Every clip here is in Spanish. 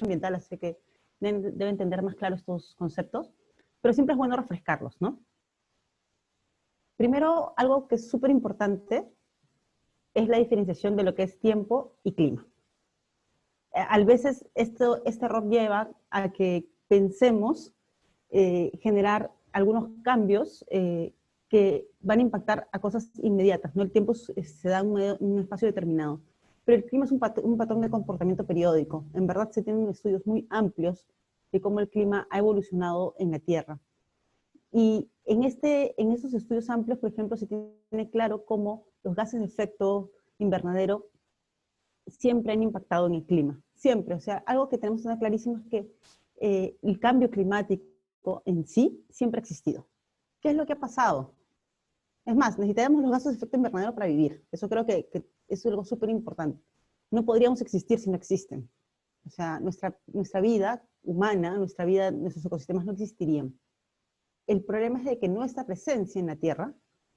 ambiental, así que deben tener más claro estos conceptos, pero siempre es bueno refrescarlos, ¿no? Primero, algo que es súper importante es la diferenciación de lo que es tiempo y clima. A veces este error lleva a que pensemos generar algunos cambios que van a impactar a cosas inmediatas, ¿no? El tiempo se da en un espacio determinado, pero el clima es un patrón de comportamiento periódico. En verdad se tienen estudios muy amplios de cómo el clima ha evolucionado en la Tierra. Y en esos estudios amplios, por ejemplo, se tiene claro cómo los gases de efecto invernadero siempre han impactado en el clima, siempre. O sea, algo que tenemos que tener clarísimo es que el cambio climático en sí siempre ha existido. ¿Qué es lo que ha pasado? Es más, necesitamos los gases de efecto invernadero para vivir. Eso creo que es algo súper importante. No podríamos existir si no existen. O sea, nuestra vida humana, nuestros ecosistemas no existirían. El problema es de que nuestra presencia en la Tierra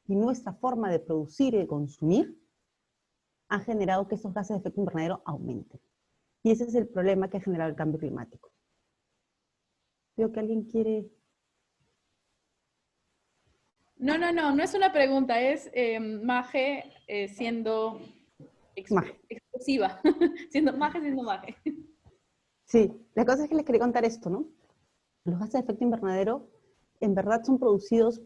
y nuestra forma de producir y de consumir ha generado que estos gases de efecto invernadero aumenten. Y ese es el problema que ha generado el cambio climático. Veo que alguien quiere... No es una pregunta, es Maje siendo explosiva, Maje siendo Maje. Sí, la cosa es que les quería contar esto, ¿no? Los gases de efecto invernadero en verdad son producidos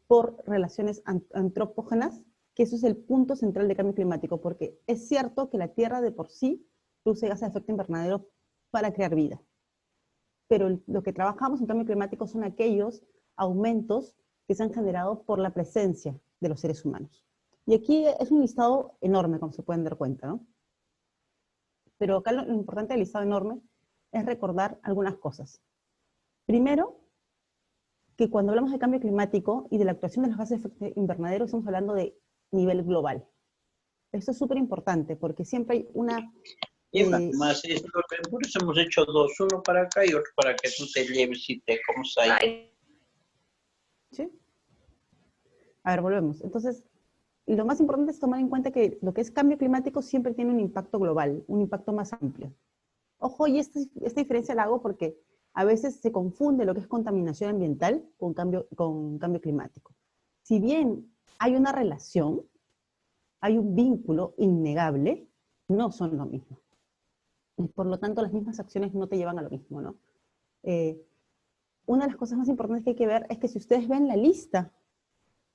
por relaciones antropógenas, que eso es el punto central del cambio climático, porque es cierto que la Tierra de por sí produce gases de efecto invernadero para crear vida. Pero lo que trabajamos en cambio climático son aquellos aumentos que se han generado por la presencia de los seres humanos. Y aquí es un listado enorme, como se pueden dar cuenta, ¿no? Pero acá lo importante del listado enorme es recordar algunas cosas. Primero, que cuando hablamos de cambio climático y de la actuación de los gases de efecto invernadero, estamos hablando de nivel global. Esto es súper importante porque siempre hay una... Y más, por eso hemos hecho dos, uno para acá y otro para que tú te lleves y te comas ahí. ¿Sí? A ver, volvemos. Entonces, lo más importante es tomar en cuenta que lo que es cambio climático siempre tiene un impacto global, un impacto más amplio. Ojo, y esta diferencia la hago porque a veces se confunde lo que es contaminación ambiental con cambio climático. Si bien hay una relación, hay un vínculo innegable, no son lo mismo. Y por lo tanto, las mismas acciones no te llevan a lo mismo, ¿no? Una de las cosas más importantes que hay que ver es que si ustedes ven la lista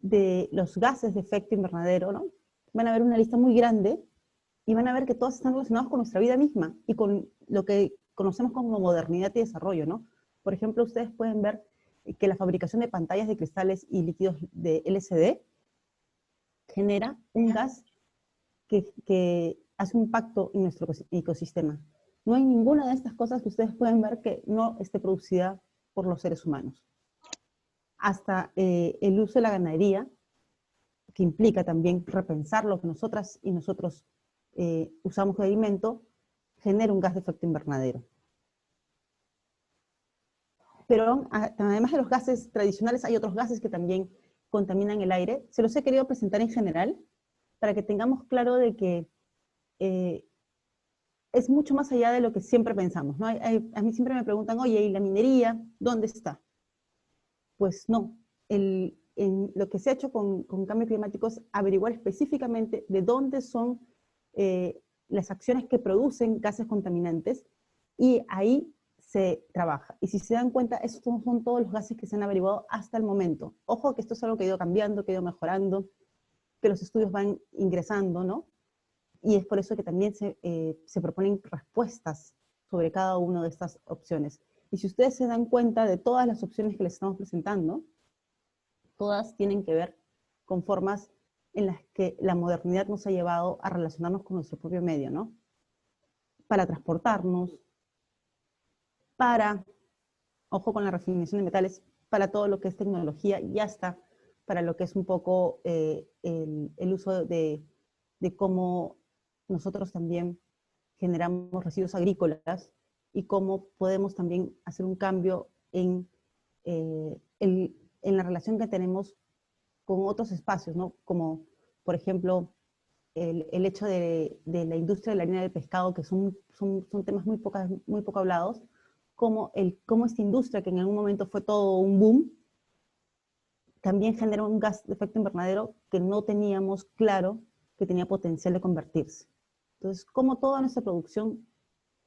de los gases de efecto invernadero, ¿no? Van a ver una lista muy grande y van a ver que todos están relacionados con nuestra vida misma y con lo que conocemos como modernidad y desarrollo, ¿no? Por ejemplo, ustedes pueden ver que la fabricación de pantallas de cristales y líquidos de LCD genera un gas que hace un impacto en nuestro ecosistema. No hay ninguna de estas cosas que ustedes pueden ver que no esté producida por los seres humanos. Hasta el uso de la ganadería, que implica también repensar lo que nosotras y nosotros usamos de alimento, genera un gas de efecto invernadero. Pero además de los gases tradicionales, hay otros gases que también contaminan el aire. Se los he querido presentar en general, para que tengamos claro de que es mucho más allá de lo que siempre pensamos, ¿no? A mí siempre me preguntan, oye, ¿y la minería dónde está? Pues no. Lo que se ha hecho con cambio climático es averiguar específicamente de dónde son las acciones que producen gases contaminantes, y ahí se trabaja. Y si se dan cuenta, esos son todos los gases que se han averiguado hasta el momento. Ojo que esto es algo que ha ido cambiando, que ha ido mejorando, que los estudios van ingresando, ¿no? Y es por eso que también se proponen respuestas sobre cada una de estas opciones. Y si ustedes se dan cuenta de todas las opciones que les estamos presentando, todas tienen que ver con formas en las que la modernidad nos ha llevado a relacionarnos con nuestro propio medio, ¿no? Para transportarnos, ojo con la refinación de metales, para todo lo que es tecnología y hasta para lo que es un poco el uso de cómo nosotros también generamos residuos agrícolas y cómo podemos también hacer un cambio en la relación que tenemos con otros espacios, ¿no? Como, por ejemplo, el hecho de la industria de la harina del pescado, que son temas muy poco hablados, como esta industria, que en algún momento fue todo un boom, también genera un gas de efecto invernadero que no teníamos claro que tenía potencial de convertirse. Entonces, cómo toda nuestra producción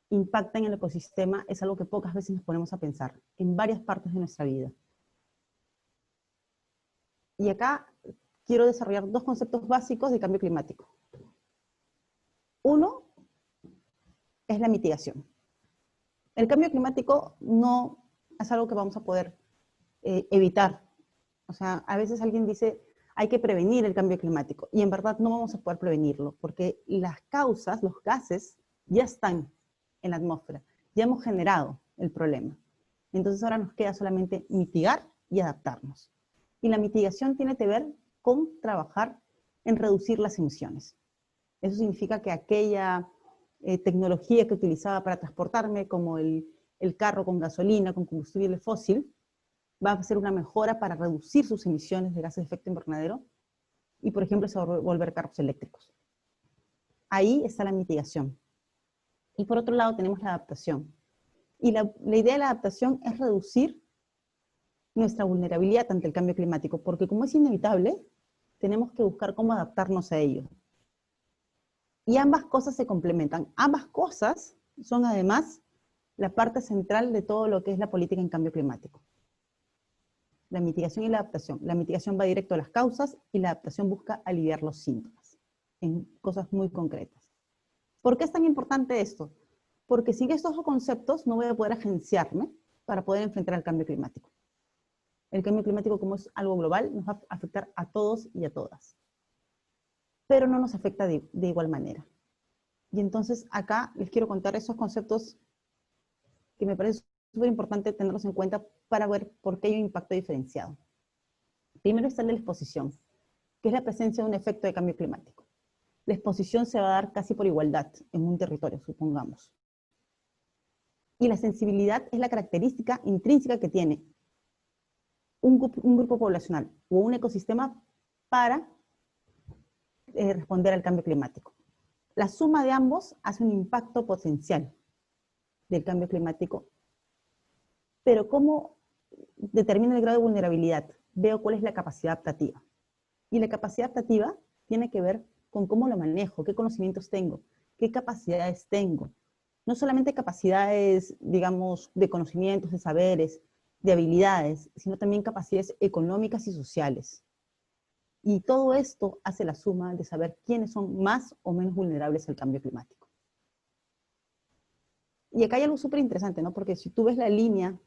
impacta en el ecosistema es algo que pocas veces nos ponemos a pensar, en varias partes de nuestra vida. Y acá quiero desarrollar dos conceptos básicos de cambio climático. Uno es la mitigación. El cambio climático no es algo que vamos a poder evitar. O sea, a veces alguien dice, hay que prevenir el cambio climático, y en verdad no vamos a poder prevenirlo, porque las causas, los gases, ya están en la atmósfera, ya hemos generado el problema. Entonces ahora nos queda solamente mitigar y adaptarnos. Y la mitigación tiene que ver con trabajar en reducir las emisiones. Eso significa que aquella tecnología que utilizaba para transportarme, como el carro con gasolina, con combustible fósil, va a ser una mejora para reducir sus emisiones de gases de efecto invernadero y, por ejemplo, se va a volver carros eléctricos. Ahí está la mitigación. Y por otro lado tenemos la adaptación. Y la idea de la adaptación es reducir nuestra vulnerabilidad ante el cambio climático, porque como es inevitable, tenemos que buscar cómo adaptarnos a ello. Y ambas cosas se complementan. Ambas cosas son además la parte central de todo lo que es la política en cambio climático. La mitigación y la adaptación. La mitigación va directo a las causas y la adaptación busca aliviar los síntomas en cosas muy concretas. ¿Por qué es tan importante esto? Porque sin estos dos conceptos no voy a poder agenciarme para poder enfrentar el cambio climático. El cambio climático, como es algo global, nos va a afectar a todos y a todas. Pero no nos afecta de igual manera. Y entonces acá les quiero contar esos conceptos que me parece súper importante tenerlos en cuenta para ver por qué hay un impacto diferenciado. Primero está el de la exposición, que es la presencia de un efecto de cambio climático. La exposición se va a dar casi por igualdad en un territorio, supongamos. Y la sensibilidad es la característica intrínseca que tiene un grupo poblacional o un ecosistema para responder al cambio climático. La suma de ambos hace un impacto potencial del cambio climático. Pero ¿cómo determina el grado de vulnerabilidad? Veo cuál es la capacidad adaptativa. Y la capacidad adaptativa tiene que ver con cómo lo manejo, qué conocimientos tengo, qué capacidades tengo. No solamente capacidades, digamos, de conocimientos, de saberes, de habilidades, sino también capacidades económicas y sociales. Y todo esto hace la suma de saber quiénes son más o menos vulnerables al cambio climático. Y acá hay algo súper interesante, ¿no? Porque si tú ves la línea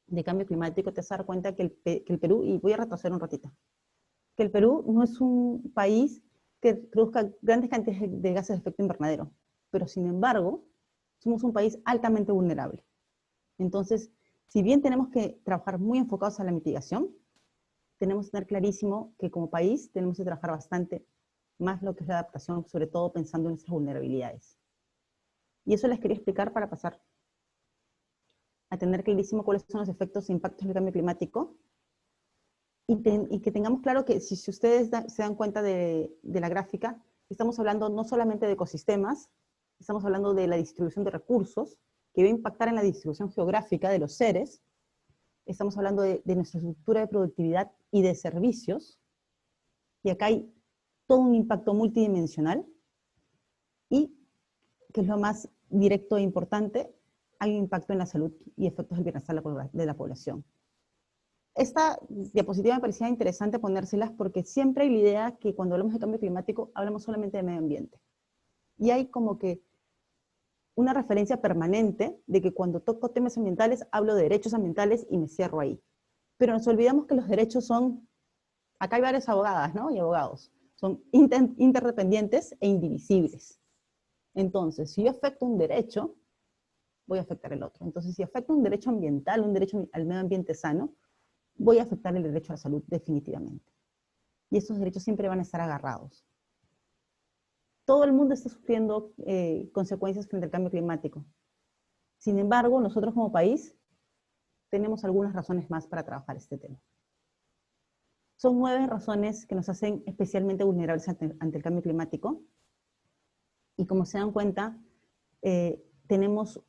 de cambio climático, te vas a dar cuenta que el Perú, y voy a retroceder un ratito, que el Perú no es un país que produzca grandes cantidades de gases de efecto invernadero, pero sin embargo, somos un país altamente vulnerable. Entonces, si bien tenemos que trabajar muy enfocados a la mitigación, tenemos que tener clarísimo que como país tenemos que trabajar bastante más lo que es la adaptación, sobre todo pensando en nuestras vulnerabilidades. Y eso les quería explicar para pasar a tener clarísimo cuáles son los efectos e impactos del cambio climático, y que tengamos claro que si ustedes se dan cuenta de la gráfica, estamos hablando no solamente de ecosistemas, estamos hablando de la distribución de recursos, que va a impactar en la distribución geográfica de los seres, estamos hablando de nuestra estructura de productividad y de servicios, y acá hay todo un impacto multidimensional, y, que es lo más directo e importante, hay un impacto en la salud y efectos del bienestar de la población. Esta diapositiva me parecía interesante ponérselas porque siempre hay la idea que cuando hablamos de cambio climático hablamos solamente de medio ambiente. Y hay como que una referencia permanente de que cuando toco temas ambientales hablo de derechos ambientales y me cierro ahí. Pero nos olvidamos que los derechos son, acá hay varias abogadas, ¿no? Y abogados, son interdependientes e indivisibles. Entonces, si yo afecto un derecho, voy a afectar el otro. Entonces, si afecto un derecho ambiental, un derecho al medio ambiente sano, voy a afectar el derecho a la salud definitivamente. Y esos derechos siempre van a estar agarrados. Todo el mundo está sufriendo consecuencias frente al cambio climático. Sin embargo, nosotros como país tenemos algunas razones más para trabajar este tema. Son 9 razones que nos hacen especialmente vulnerables ante el cambio climático. Y como se dan cuenta, tenemos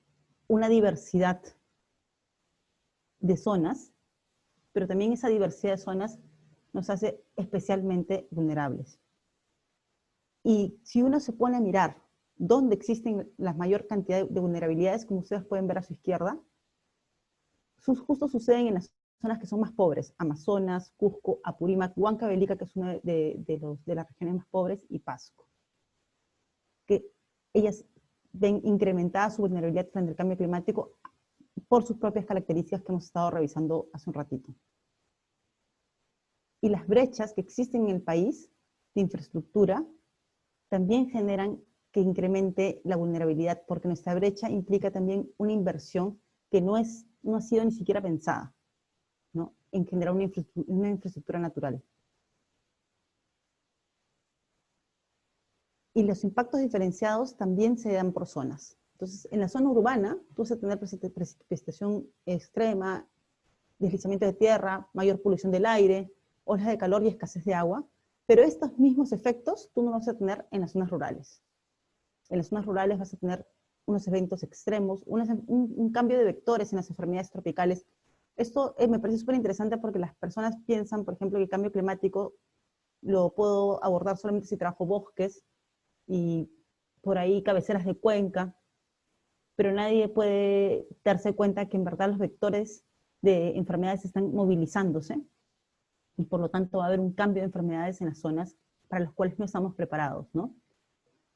una diversidad de zonas, pero también esa diversidad de zonas nos hace especialmente vulnerables. Y si uno se pone a mirar dónde existen la mayor cantidad de vulnerabilidades, como ustedes pueden ver a su izquierda, justo suceden en las zonas que son más pobres: Amazonas, Cusco, Apurímac, Huancavelica, que es una de las regiones más pobres, y Pasco. Que ellas ven incrementada su vulnerabilidad frente al cambio climático por sus propias características que hemos estado revisando hace un ratito. Y las brechas que existen en el país de infraestructura también generan que incremente la vulnerabilidad, porque nuestra brecha implica también una inversión que no ha sido ni siquiera pensada, ¿no?, en generar una infraestructura natural. Y los impactos diferenciados también se dan por zonas. Entonces, en la zona urbana, tú vas a tener precipitación extrema, deslizamiento de tierra, mayor polución del aire, olas de calor y escasez de agua, pero estos mismos efectos tú no los vas a tener en las zonas rurales. En las zonas rurales vas a tener unos eventos extremos, un cambio de vectores en las enfermedades tropicales. Esto me parece súper interesante porque las personas piensan, por ejemplo, que el cambio climático lo puedo abordar solamente si trabajo bosques y por ahí cabeceras de cuenca, pero nadie puede darse cuenta que en verdad los vectores de enfermedades están movilizándose y por lo tanto va a haber un cambio de enfermedades en las zonas para las cuales no estamos preparados, ¿no?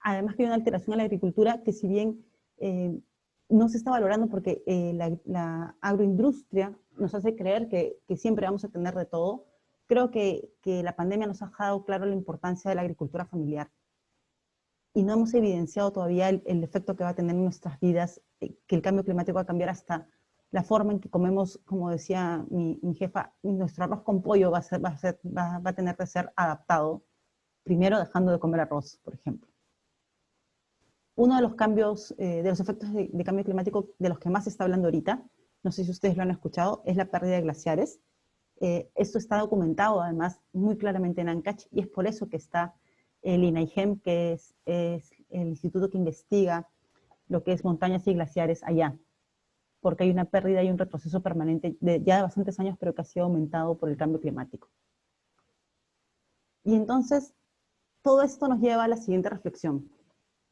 Además que hay una alteración a la agricultura que, si bien no se está valorando porque la agroindustria nos hace creer que siempre vamos a tener de todo, creo que la pandemia nos ha dejado claro la importancia de la agricultura familiar. Y no hemos evidenciado todavía el efecto que va a tener en nuestras vidas, que el cambio climático va a cambiar hasta la forma en que comemos. Como decía mi jefa, nuestro arroz con pollo va a tener que ser adaptado, primero dejando de comer arroz, por ejemplo. Uno de los cambios, de los efectos de cambio climático de los que más se está hablando ahorita, no sé si ustedes lo han escuchado, es la pérdida de glaciares. Esto está documentado además muy claramente en Ancash, y es por eso que está el INAIGEM, que es el instituto que investiga lo que es montañas y glaciares allá, porque hay una pérdida y un retroceso permanente ya de bastantes años, pero que ha sido aumentado por el cambio climático. Y entonces, todo esto nos lleva a la siguiente reflexión.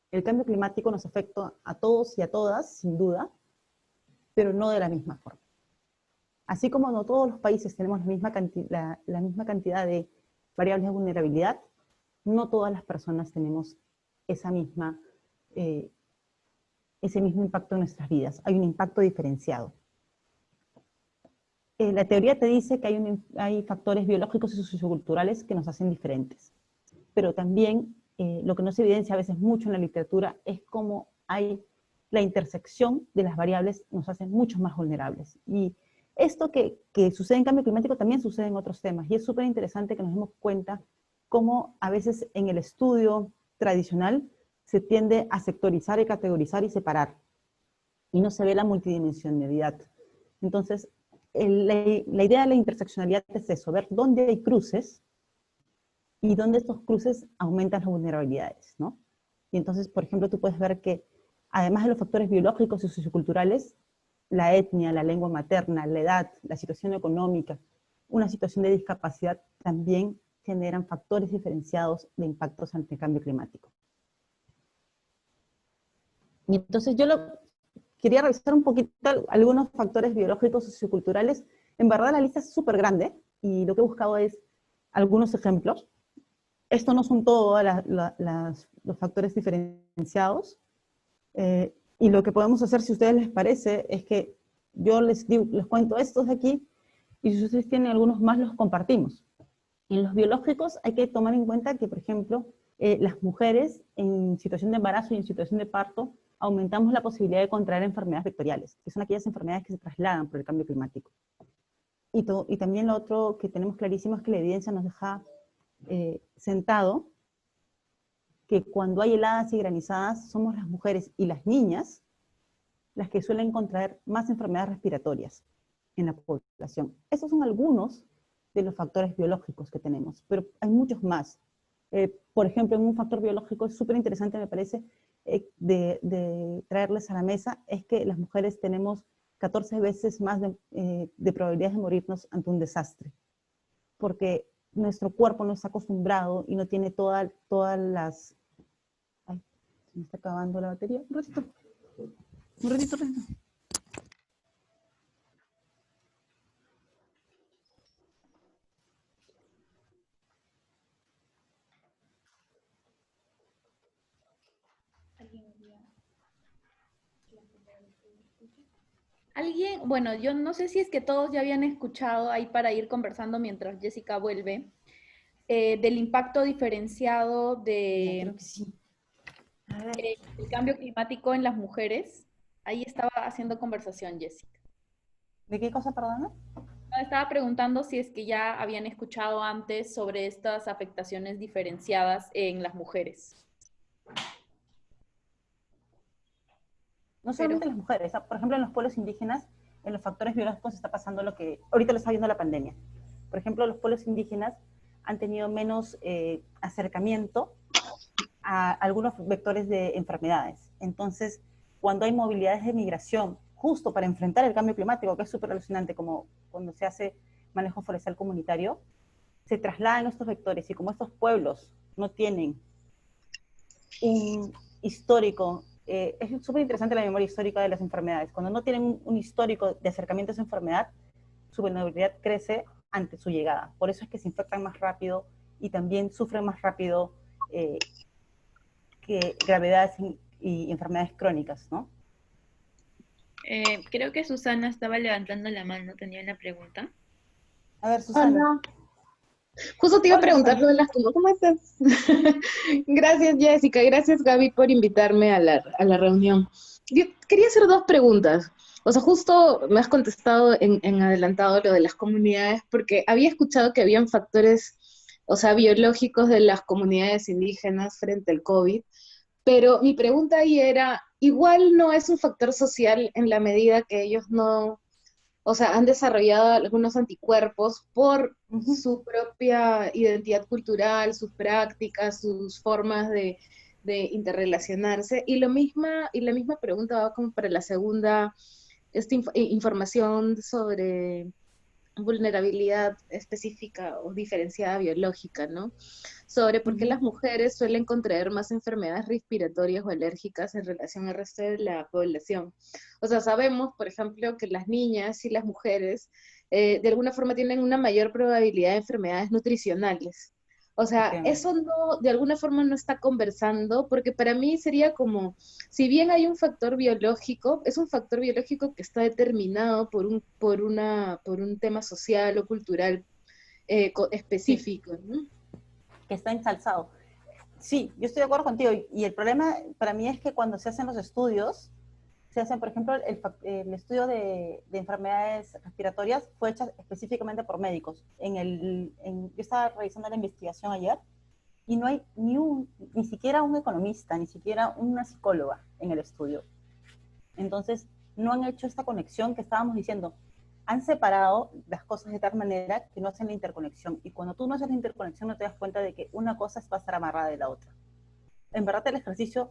El cambio climático nos afecta a todos y a todas, sin duda, pero no de la misma forma. Así como no todos los países tenemos la misma cantidad de variables de vulnerabilidad, no todas las personas tenemos ese mismo impacto en nuestras vidas. Hay un impacto diferenciado. La teoría te dice que hay factores biológicos y socioculturales que nos hacen diferentes, pero también lo que no se evidencia a veces mucho en la literatura es cómo la intersección de las variables nos hace mucho más vulnerables. Y esto que sucede en cambio climático también sucede en otros temas, y es súper interesante que nos demos cuenta cómo a veces en el estudio tradicional se tiende a sectorizar y categorizar y separar, y no se ve la multidimensionalidad. Entonces, la idea de la interseccionalidad es eso, ver dónde hay cruces y dónde estos cruces aumentan las vulnerabilidades, ¿no? Y entonces, por ejemplo, tú puedes ver que, además de los factores biológicos y socioculturales, la etnia, la lengua materna, la edad, la situación económica, una situación de discapacidad también generan factores diferenciados de impactos ante el cambio climático. Y entonces yo quería revisar un poquito algunos factores biológicos y socioculturales. En verdad la lista es súper grande, y lo que he buscado es algunos ejemplos. Esto no son todos los factores diferenciados, y lo que podemos hacer, si a ustedes les parece, es que yo les cuento estos de aquí, y si ustedes tienen algunos más, los compartimos. En los biológicos hay que tomar en cuenta que, por ejemplo, las mujeres en situación de embarazo y en situación de parto aumentamos la posibilidad de contraer enfermedades vectoriales, que son aquellas enfermedades que se trasladan por el cambio climático. Y también lo otro que tenemos clarísimo es que la evidencia nos deja sentado que cuando hay heladas y granizadas somos las mujeres y las niñas las que suelen contraer más enfermedades respiratorias en la población. Esos son algunos de los factores biológicos que tenemos, pero hay muchos más. Por ejemplo, en un factor biológico súper interesante, me parece, de traerles a la mesa, es que las mujeres tenemos 14 veces más de probabilidades de morirnos ante un desastre, porque nuestro cuerpo no está acostumbrado y no tiene todas las... Ay, se me está acabando la batería. Un ratito. Un ratito. Alguien, bueno, yo no sé si es que todos ya habían escuchado ahí para ir conversando mientras Jessica vuelve, del impacto diferenciado Creo que sí. A ver. el cambio climático en las mujeres. Ahí estaba haciendo conversación, Jessica. ¿De qué cosa, perdona? No, estaba preguntando si es que ya habían escuchado antes sobre estas afectaciones diferenciadas en las mujeres. No Pero, solamente las mujeres, por ejemplo, en los pueblos indígenas, en los factores biológicos está pasando lo que ahorita lo está viendo la pandemia. Por ejemplo, los pueblos indígenas han tenido menos acercamiento a algunos vectores de enfermedades. Entonces, cuando hay movilidades de migración, justo para enfrentar el cambio climático, que es súper alucinante, como cuando se hace manejo forestal comunitario, se trasladan estos vectores, y como estos pueblos no tienen un histórico, es súper interesante la memoria histórica de las enfermedades. Cuando no tienen un histórico de acercamiento a esa enfermedad, su vulnerabilidad crece ante su llegada. Por eso es que se infectan más rápido y también sufren más rápido que gravedades y enfermedades crónicas, ¿no? Creo que Susana estaba levantando la mano, tenía una pregunta. A ver, Susana. Hola. Justo te iba a preguntar lo de las tumbas. ¿Cómo estás? Gracias, Jessica. Gracias, Gaby, por invitarme a la reunión. Yo quería hacer dos preguntas. O sea, justo me has contestado en adelantado lo de las comunidades, porque había escuchado que habían factores, o sea, biológicos de las comunidades indígenas frente al COVID, pero mi pregunta ahí era, igual no es un factor social en la medida que ellos no, o sea, han desarrollado algunos anticuerpos por su propia identidad cultural, sus prácticas, sus formas de interrelacionarse. Y la misma pregunta va como para la segunda, información sobre vulnerabilidad específica o diferenciada biológica, ¿no? Sobre por qué las mujeres suelen contraer más enfermedades respiratorias o alérgicas en relación al resto de la población. O sea, sabemos, por ejemplo, que las niñas y las mujeres de alguna forma tienen una mayor probabilidad de enfermedades nutricionales. O sea, eso no, de alguna forma no está conversando, porque para mí sería como, si bien hay un factor biológico, es un factor biológico que está determinado por un tema social o cultural específico, sí, ¿no? Que está ensalzado. Sí, yo estoy de acuerdo contigo, y el problema para mí es que cuando se hacen los estudios, se hacen, por ejemplo, el estudio de enfermedades respiratorias fue hecho específicamente por médicos. Yo estaba revisando la investigación ayer y no hay ni siquiera un economista, ni siquiera una psicóloga en el estudio. Entonces, no han hecho esta conexión que estábamos diciendo. Han separado las cosas de tal manera que no hacen la interconexión. Y cuando tú no haces la interconexión, no te das cuenta de que una cosa va a estar amarrada de la otra. En verdad, el ejercicio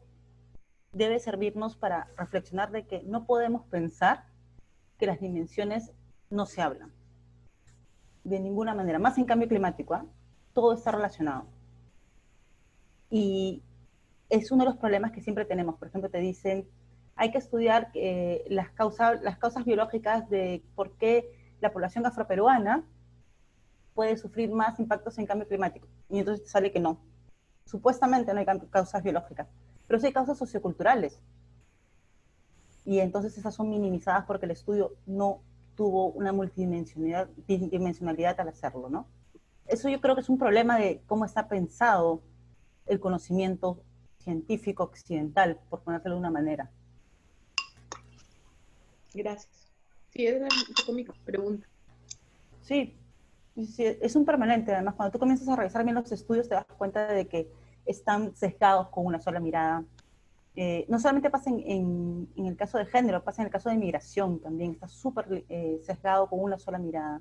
debe servirnos para reflexionar de que no podemos pensar que las dimensiones no se hablan. De ninguna manera. Más en cambio climático, ¿eh? Todo está relacionado. Y es uno de los problemas que siempre tenemos. Por ejemplo, te dicen, hay que estudiar las causas biológicas de por qué la población afroperuana puede sufrir más impactos en cambio climático. Y entonces sale que no. Supuestamente no hay causas biológicas, pero sí hay causas socioculturales. Y entonces esas son minimizadas porque el estudio no tuvo una multidimensionalidad al hacerlo, ¿no? Eso yo creo que es un problema de cómo está pensado el conocimiento científico occidental, por ponerlo de una manera. Gracias. Sí, esa es un poco mi pregunta. Sí, es un permanente. Además, cuando tú comienzas a revisar bien los estudios, te das cuenta de que están sesgados con una sola mirada. No solamente pasa en el caso de género, pasa en el caso de migración también. Está súper sesgado con una sola mirada.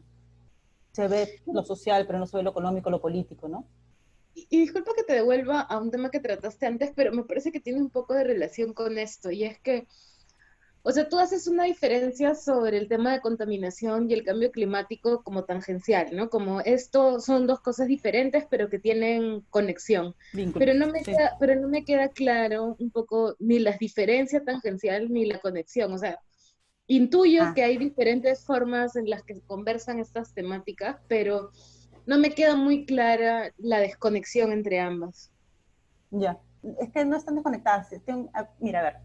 se ve lo social, pero no se ve lo económico, lo político, ¿no? Y disculpa que te devuelva a un tema que trataste antes, pero me parece que tiene un poco de relación con esto, y es que, o sea, tú haces una diferencia sobre el tema de contaminación y el cambio climático como tangencial, ¿no? Como esto son dos cosas diferentes, pero que tienen conexión. Vínculo, sí. Pero no me queda claro un poco ni la diferencia tangencial ni la conexión. O sea, intuyo Ah, que hay diferentes formas en las que conversan estas temáticas, pero no me queda muy clara la desconexión entre ambas. ya. Es que no están desconectadas. Mira, a ver,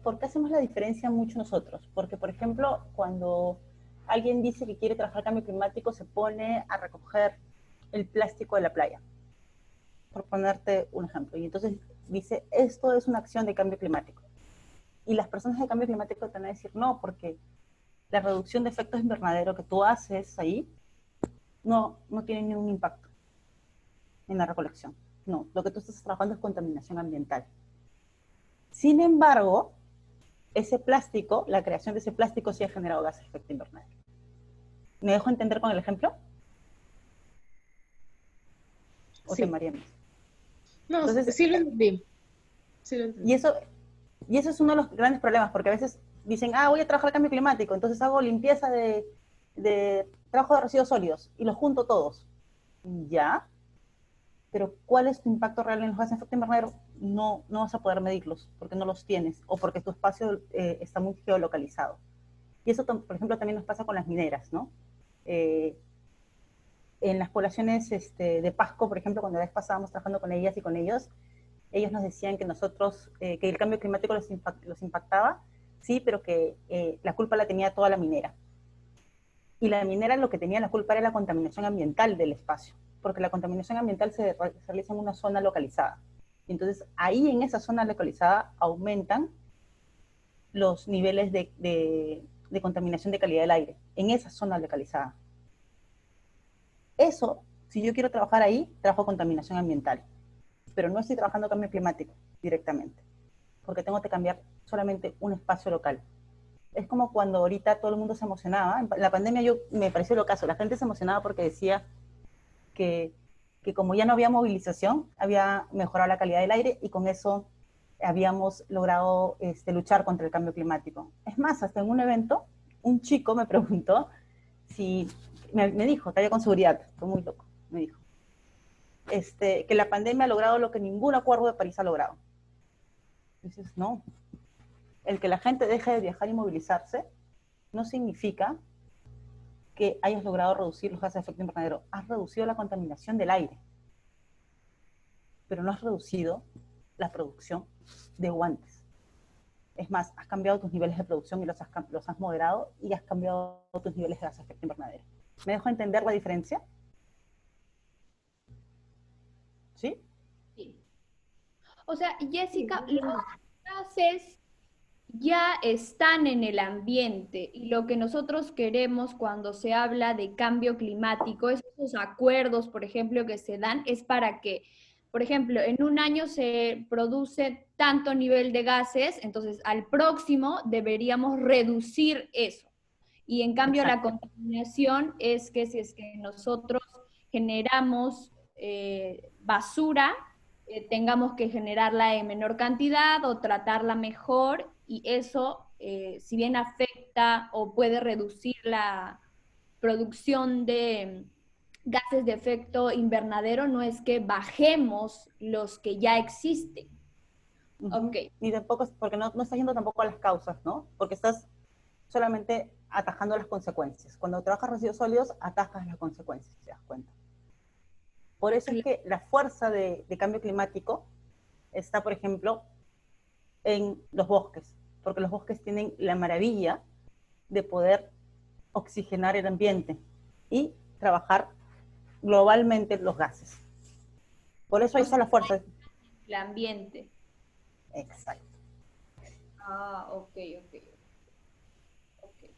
¿por qué hacemos la diferencia mucho nosotros? Porque, por ejemplo, cuando alguien dice que quiere trabajar cambio climático, se pone a recoger el plástico de la playa, por ponerte un ejemplo. Y entonces dice, esto es una acción de cambio climático. Y las personas de cambio climático te van a decir, no, porque la reducción de efectos invernadero que tú haces ahí no tiene ningún impacto en la recolección. No, lo que tú estás trabajando es contaminación ambiental. Sin embargo, ese plástico, la creación de ese plástico sí ha generado gases de efecto invernadero. ¿Me dejo entender con el ejemplo? ¿O te Sí, mareé más? no, Entonces, sí lo entendí, sí lo y entendí. eso, y eso es uno de los grandes problemas, porque a veces dicen, voy a trabajar cambio climático, entonces hago limpieza de trabajo de residuos sólidos y los junto todos. Ya, pero ¿cuál es tu impacto real en los gases de efecto invernadero? No vas a poder medirlos porque no los tienes o porque tu espacio está muy geolocalizado. Y eso, por ejemplo, también nos pasa con las mineras, ¿no? Eh, en las poblaciones de Pasco, por ejemplo, cuando la vez pasábamos trabajando con ellas y con ellos nos decían que nosotros, que el cambio climático los impactaba, sí, pero que la culpa la tenía toda la minera. Y la minera lo que tenía la culpa era la contaminación ambiental del espacio, porque la contaminación ambiental se realiza en una zona localizada. Y entonces ahí en esa zona localizada aumentan los niveles de contaminación de calidad del aire, en esa zona localizada. Eso, si yo quiero trabajar ahí, trabajo contaminación ambiental, pero no estoy trabajando cambio climático directamente, porque tengo que cambiar solamente un espacio local. Es como cuando ahorita todo el mundo se emocionaba. En la pandemia me pareció lo caso. La gente se emocionaba porque decía que, que como ya no había movilización, había mejorado la calidad del aire y con eso habíamos logrado luchar contra el cambio climático. Es más, hasta en un evento, un chico me preguntó si, me dijo, todavía con seguridad, fue muy loco, me dijo, que la pandemia ha logrado lo que ningún acuerdo de París ha logrado. Entonces, no, el que la gente deje de viajar y movilizarse no significa que hayas logrado reducir los gases de efecto invernadero. Has reducido la contaminación del aire, pero no has reducido la producción de guantes. Es más, has cambiado tus niveles de producción y los has moderado y has cambiado tus niveles de gases de efecto invernadero. ¿Me dejo entender la diferencia? ¿Sí? Sí. O sea, Jessica, los gases ya están en el ambiente y lo que nosotros queremos cuando se habla de cambio climático, esos acuerdos, por ejemplo, que se dan, es para que, por ejemplo, en un año se produce tanto nivel de gases, entonces al próximo deberíamos reducir eso. Y en cambio la Exacto. contaminación es que si es que nosotros generamos basura, tengamos que generarla en menor cantidad o tratarla mejor y eso, si bien afecta o puede reducir la producción de gases de efecto invernadero, no es que bajemos los que ya existen. Ok. Y tampoco, porque no estás yendo tampoco a las causas, ¿no? Porque estás solamente atajando las consecuencias. Cuando trabajas residuos sólidos, atajas las consecuencias, te das cuenta. Por eso es que la fuerza de cambio climático está, por ejemplo, en los bosques, porque los bosques tienen la maravilla de poder oxigenar el ambiente y trabajar globalmente los gases. Por eso ahí O está sea, la fuerza. el ambiente. Exacto. Ok, ok, ok.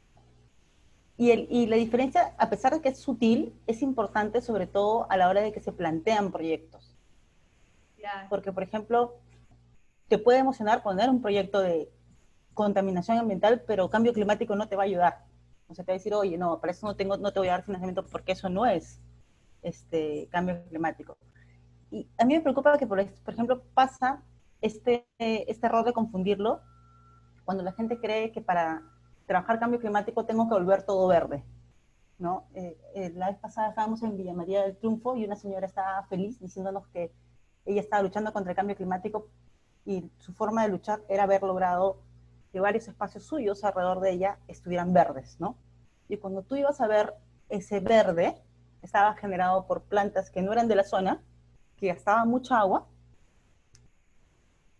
Y la diferencia, a pesar de que es sutil, es importante sobre todo a la hora de que se plantean proyectos. Claro. Porque, por ejemplo, te puede emocionar poner un proyecto de contaminación ambiental, pero cambio climático no te va a ayudar. O sea, te va a decir, oye, no, para eso no te voy a dar financiamiento porque eso no es cambio climático. Y a mí me preocupa que, por ejemplo, pasa este error de confundirlo cuando la gente cree que para trabajar cambio climático tengo que volver todo verde, ¿no? La vez pasada estábamos en Villa María del Triunfo y una señora estaba feliz diciéndonos que ella estaba luchando contra el cambio climático y su forma de luchar era haber logrado que varios espacios suyos alrededor de ella estuvieran verdes, ¿no? Y cuando tú ibas a ver ese verde, estaba generado por plantas que no eran de la zona, que gastaban mucha agua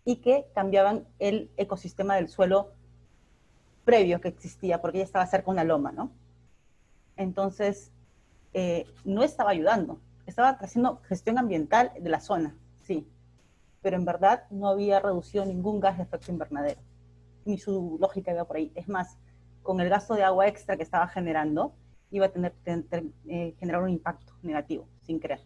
y que cambiaban el ecosistema del suelo previo que existía, porque ella estaba cerca de una loma, ¿no? Entonces, no estaba ayudando, estaba haciendo gestión ambiental de la zona, sí, pero en verdad no había reducido ningún gas de efecto invernadero, ni su lógica iba por ahí. Es más, con el gasto de agua extra que estaba generando, iba a generar un impacto negativo, sin querer.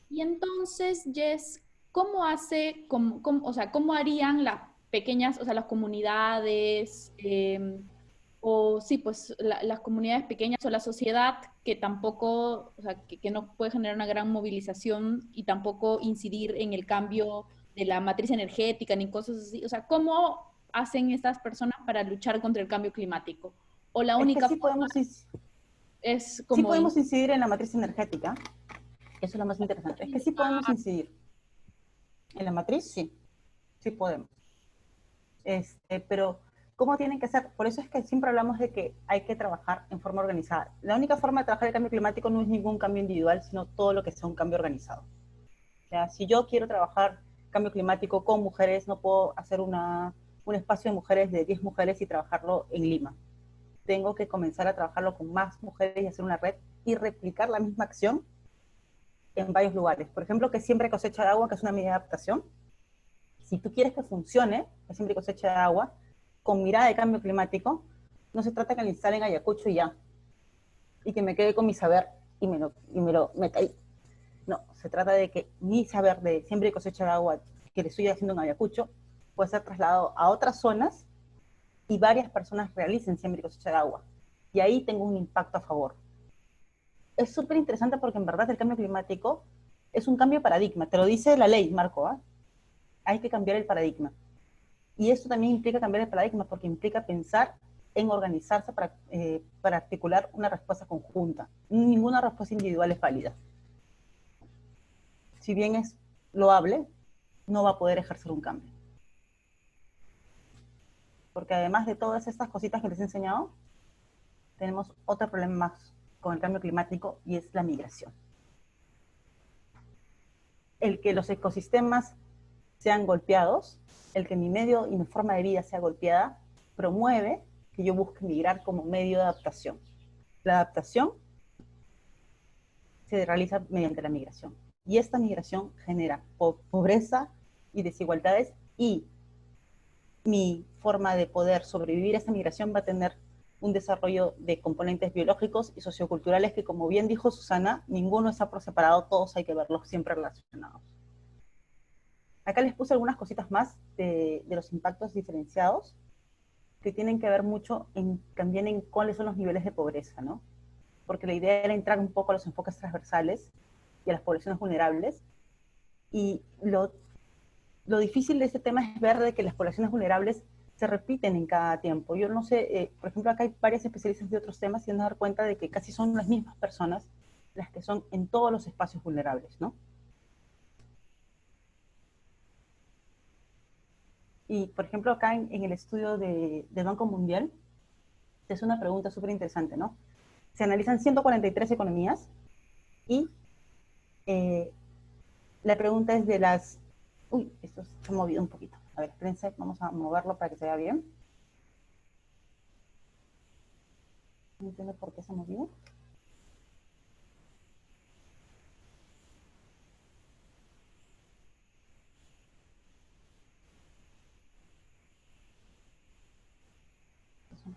Y entonces, Jess, ¿cómo hace, o sea, cómo harían las pequeñas, o sea, las comunidades, o sí, pues las comunidades pequeñas o la sociedad que tampoco, o sea, que no puede generar una gran movilización y tampoco incidir en el cambio de la matriz energética ni cosas así? O sea, ¿cómo hacen estas personas para luchar contra el cambio climático? O la Es que única forma es sí como podemos incidir en la matriz energética, eso es lo más interesante, es que sí podemos incidir en la matriz, sí, sí podemos. Pero ¿cómo tienen que ser? Por eso es que siempre hablamos de que hay que trabajar en forma organizada. La única forma de trabajar el cambio climático no es ningún cambio individual, sino todo lo que sea un cambio organizado. O sea, si yo quiero trabajar cambio climático con mujeres, no puedo hacer un espacio de mujeres de 10 mujeres y trabajarlo en Lima. Tengo que comenzar a trabajarlo con más mujeres y hacer una red y replicar la misma acción en varios lugares. Por ejemplo, que siempre cosecha de agua, que es una medida de adaptación. Si tú quieres que funcione, que siempre cosecha de agua, con mirada de cambio climático, no se trata que lo instalen en Ayacucho y ya, y que me quede con mi saber y me lo meta ahí. No, se trata de que mi saber de siempre cosecha de agua que le estoy haciendo en Ayacucho puede ser trasladado a otras zonas y varias personas realicen siempre cosecha de agua. Y ahí tengo un impacto a favor. Es súper interesante porque en verdad el cambio climático es un cambio de paradigma. Te lo dice la ley, Marco, ¿eh? Hay que cambiar el paradigma. Y esto también implica cambiar el paradigma porque implica pensar en organizarse para articular una respuesta conjunta. Ninguna respuesta individual es válida. Si bien es loable, no va a poder ejercer un cambio. Porque además de todas estas cositas que les he enseñado, tenemos otro problema más con el cambio climático y es la migración. El que los ecosistemas sean golpeados, el que mi medio y mi forma de vida sea golpeada, promueve que yo busque migrar como medio de adaptación. La adaptación se realiza mediante la migración. Y esta migración genera pobreza y desigualdades y mi forma de poder sobrevivir a esta migración va a tener un desarrollo de componentes biológicos y socioculturales que, como bien dijo Susana, ninguno está por separado, todos hay que verlos siempre relacionados. Acá les puse algunas cositas más de los impactos diferenciados que tienen que ver mucho también en cuáles son los niveles de pobreza, ¿no? Porque la idea era entrar un poco a los enfoques transversales y a las poblaciones vulnerables, y lo difícil de este tema es ver de que las poblaciones vulnerables se repiten en cada tiempo. Yo no sé, por ejemplo, acá hay varias especialistas de otros temas y nos dar cuenta de que casi son las mismas personas las que son en todos los espacios vulnerables, ¿no? Y, por ejemplo, acá en el estudio del Banco Mundial, es una pregunta súper interesante, ¿no? Se analizan 143 economías y la pregunta es de las... Uy, esto se ha movido un poquito. A ver, espérense, vamos a moverlo para que se vea bien. No entiendo por qué se ha movido.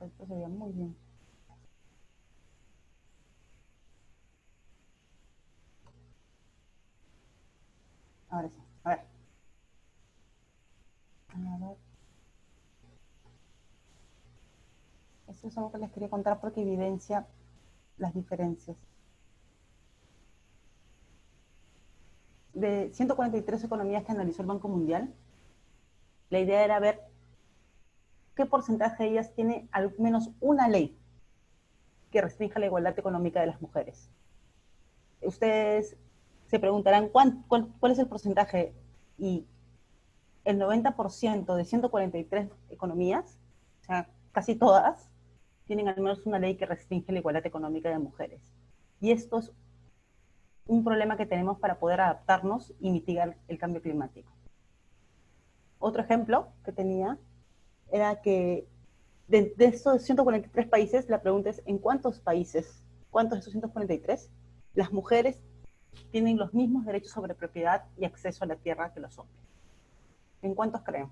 Esto se veía muy bien. Ahora sí, a ver. A ver. Eso es algo que les quería contar porque evidencia las diferencias. De 143 economías que analizó el Banco Mundial, la idea era ver qué porcentaje de ellas tiene al menos una ley que restrinja la igualdad económica de las mujeres. Ustedes se preguntarán cuál es el porcentaje, y el 90% de 143 economías, o sea, casi todas, tienen al menos una ley que restringe la igualdad económica de mujeres. Y esto es un problema que tenemos para poder adaptarnos y mitigar el cambio climático. Otro ejemplo que tenía era que de estos 143 países, la pregunta es, ¿en cuántos países, cuántos de esos 143, las mujeres tienen los mismos derechos sobre propiedad y acceso a la tierra que los hombres? ¿En cuántos creen?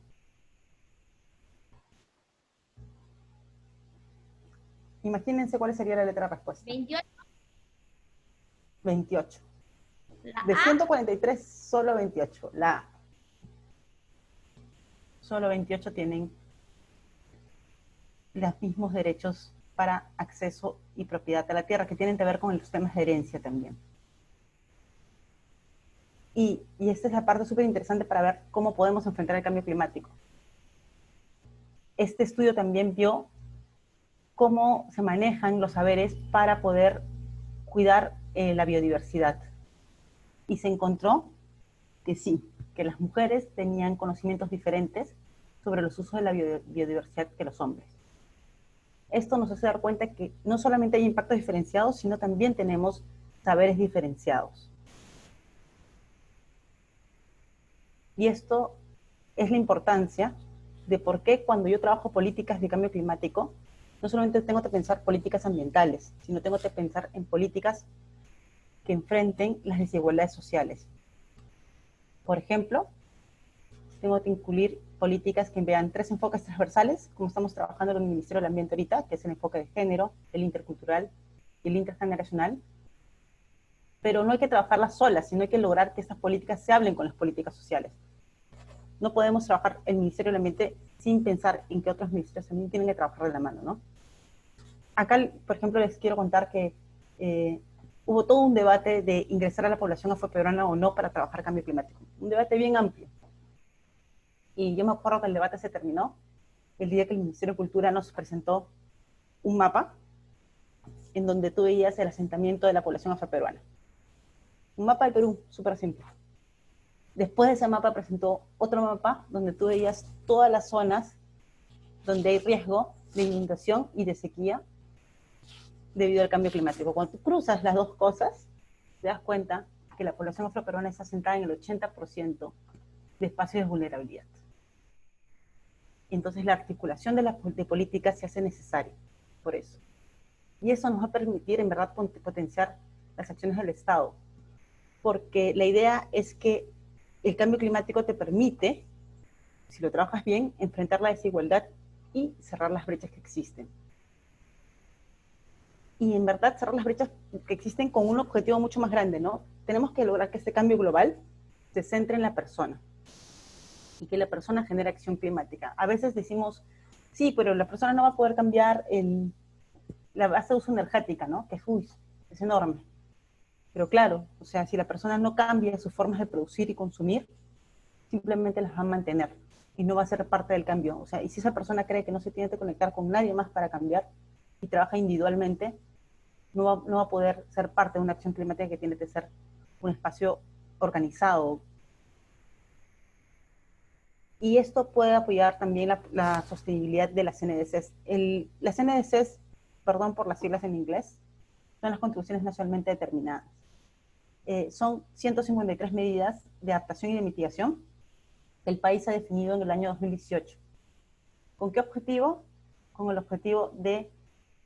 Imagínense cuál sería la letra de respuesta. 28. 28. La De A. 143, solo 28. La A. Solo 28 tienen los mismos derechos para acceso y propiedad a la tierra, que tienen que ver con los temas de herencia también. Y esta es la parte súper interesante para ver cómo podemos enfrentar el cambio climático. Este estudio también vio cómo se manejan los saberes para poder cuidar la biodiversidad. Y se encontró que sí, que las mujeres tenían conocimientos diferentes sobre los usos de la biodiversidad que los hombres. Esto nos hace dar cuenta que no solamente hay impactos diferenciados, sino también tenemos saberes diferenciados. Y esto es la importancia de por qué cuando yo trabajo políticas de cambio climático, no solamente tengo que pensar políticas ambientales, sino tengo que pensar en políticas que enfrenten las desigualdades sociales. Por ejemplo, tengo que incluir políticas que vean 3 enfoques transversales, como estamos trabajando en el Ministerio del Ambiente ahorita, que es el enfoque de género, el intercultural y el intergeneracional. Pero no hay que trabajarlas solas, sino hay que lograr que estas políticas se hablen con las políticas sociales. No podemos trabajar el Ministerio del Ambiente sin pensar en que otros ministerios también tienen que trabajar de la mano, ¿no? Acá, por ejemplo, les quiero contar que hubo todo un debate de ingresar a la población afroperuana o no para trabajar cambio climático. Un debate bien amplio. Y yo me acuerdo que el debate se terminó el día que el Ministerio de Cultura nos presentó un mapa en donde tú veías el asentamiento de la población afroperuana. Un mapa de Perú, súper simple. Después de ese mapa presentó otro mapa donde tú veías todas las zonas donde hay riesgo de inundación y de sequía debido al cambio climático. Cuando tú cruzas las dos cosas, te das cuenta que la población afroperuana está asentada en el 80% de espacios de vulnerabilidad. Entonces la articulación de políticas se hace necesaria por eso. Y eso nos va a permitir, en verdad, potenciar las acciones del Estado. Porque la idea es que el cambio climático te permite, si lo trabajas bien, enfrentar la desigualdad y cerrar las brechas que existen. Y en verdad cerrar las brechas que existen con un objetivo mucho más grande, ¿no? Tenemos que lograr que este cambio global se centre en la persona y que la persona genere acción climática. A veces decimos, sí, pero la persona no va a poder cambiar la base de uso energética, ¿no? Que es enorme. Pero claro, o sea, si la persona no cambia sus formas de producir y consumir, simplemente las va a mantener y no va a ser parte del cambio. O sea, y si esa persona cree que no se tiene que conectar con nadie más para cambiar y trabaja individualmente, no va a poder ser parte de una acción climática que tiene que ser un espacio organizado. Y esto puede apoyar también la sostenibilidad de las NDCs. Las NDCs, perdón por las siglas en inglés, son las contribuciones nacionalmente determinadas. Son 153 medidas de adaptación y de mitigación que el país ha definido en el año 2018. ¿Con qué objetivo? Con el objetivo de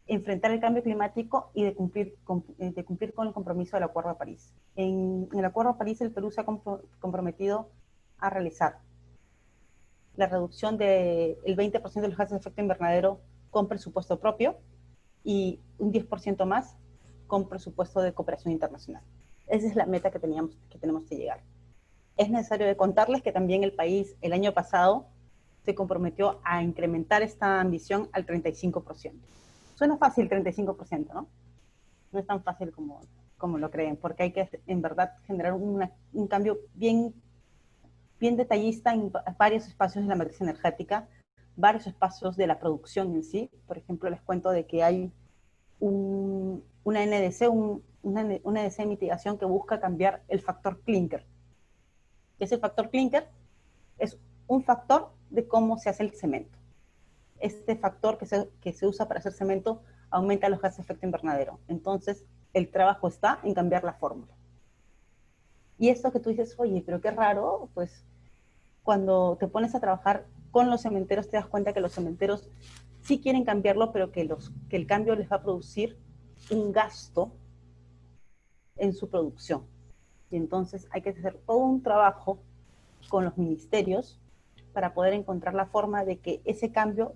enfrentar el cambio climático y de cumplir con el compromiso del Acuerdo de París. En el Acuerdo de París, el Perú se ha comprometido a realizar la reducción del 20% de los gases de efecto invernadero con presupuesto propio y un 10% más con presupuesto de cooperación internacional. Esa es la meta que tenemos que llegar. Es necesario de contarles que también el país, el año pasado, se comprometió a incrementar esta ambición al 35%. Suena fácil 35%, ¿no? No es tan fácil como lo creen, porque hay que en verdad generar un cambio bien detallista en varios espacios de la matriz energética, varios espacios de la producción en sí. Por ejemplo, les cuento de que hay una NDC, una NDC de mitigación que busca cambiar el factor clinker. ¿Qué es el factor clinker? Es un factor de cómo se hace el cemento. Este factor que se usa para hacer cemento aumenta los gases de efecto invernadero. Entonces, el trabajo está en cambiar la fórmula. Y esto que tú dices, oye, pero qué raro, pues cuando te pones a trabajar con los cementeros te das cuenta que los cementeros sí quieren cambiarlo, pero que el cambio les va a producir un gasto en su producción. Y entonces hay que hacer todo un trabajo con los ministerios para poder encontrar la forma de que ese cambio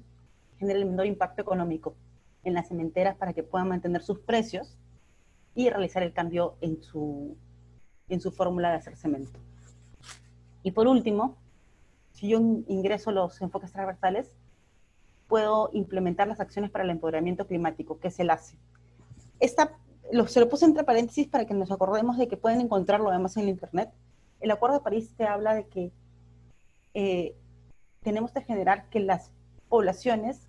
genere el menor impacto económico en las cementeras para que puedan mantener sus precios y realizar el cambio en su fórmula de hacer cemento. Y por último, si yo ingreso los enfoques transversales, puedo implementar las acciones para el empoderamiento climático, que es el ACE. Se lo puse entre paréntesis para que nos acordemos de que pueden encontrarlo además en la internet. El Acuerdo de París te habla de que tenemos que generar que las poblaciones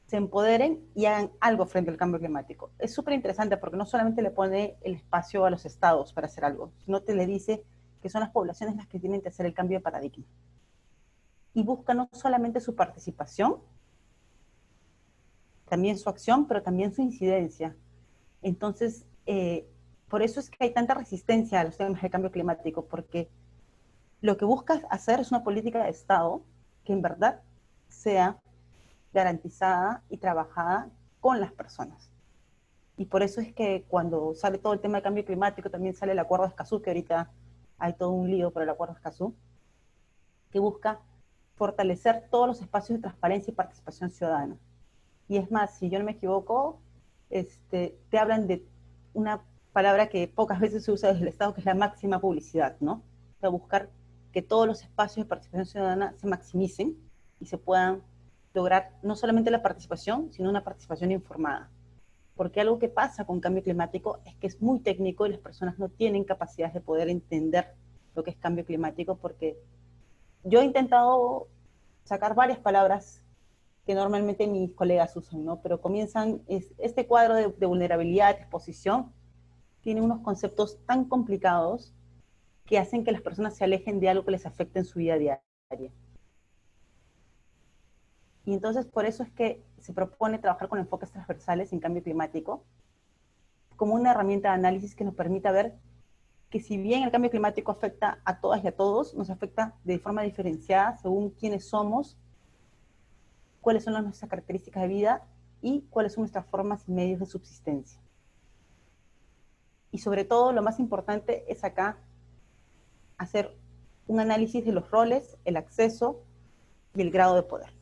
se empoderen y hagan algo frente al cambio climático. Es súper interesante porque no solamente le pone el espacio a los estados para hacer algo, sino te le dice que son las poblaciones las que tienen que hacer el cambio de paradigma. Y busca no solamente su participación, también su acción, pero también su incidencia. Entonces, por eso es que hay tanta resistencia a los temas de cambio climático, porque lo que busca hacer es una política de Estado que en verdad sea garantizada y trabajada con las personas. Y por eso es que cuando sale todo el tema de cambio climático, también sale el Acuerdo de Escazú, que ahorita hay todo un lío por el Acuerdo de Escazú, que busca fortalecer todos los espacios de transparencia y participación ciudadana. Y es más, si yo no me equivoco, te hablan de una palabra que pocas veces se usa desde el Estado, que es la máxima publicidad, ¿no? O sea, buscar que todos los espacios de participación ciudadana se maximicen y se puedan lograr no solamente la participación, sino una participación informada. Porque algo que pasa con cambio climático es que es muy técnico y las personas no tienen capacidad de poder entender lo que es cambio climático, porque yo he intentado sacar varias palabras que normalmente mis colegas usan, ¿no? Pero comienzan, este cuadro de vulnerabilidad, de exposición, tiene unos conceptos tan complicados que hacen que las personas se alejen de algo que les afecte en su vida diaria. Y entonces por eso es que se propone trabajar con enfoques transversales en cambio climático como una herramienta de análisis que nos permita ver que si bien el cambio climático afecta a todas y a todos, nos afecta de forma diferenciada según quiénes somos, cuáles son nuestras características de vida y cuáles son nuestras formas y medios de subsistencia. Y sobre todo, lo más importante es acá hacer un análisis de los roles, el acceso y el grado de poder.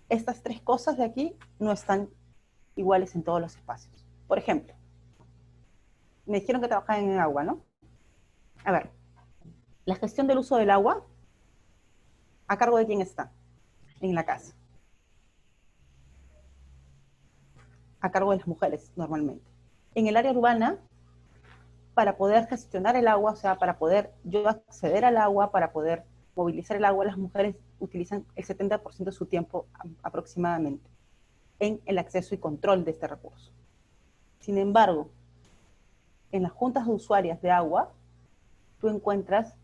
Estas tres cosas de aquí no están iguales en todos los espacios. Por ejemplo, me dijeron que trabajaban en agua, ¿no? A ver, la gestión del uso del agua, ¿a cargo de quién está en la casa? A cargo de las mujeres, normalmente. En el área urbana, para poder gestionar el agua, o sea, para poder yo acceder al agua, para poder movilizar el agua, las mujeres utilizan el 70% de su tiempo aproximadamente en el acceso y control de este recurso. Sin embargo, en las juntas de usuarias de agua, tú encuentras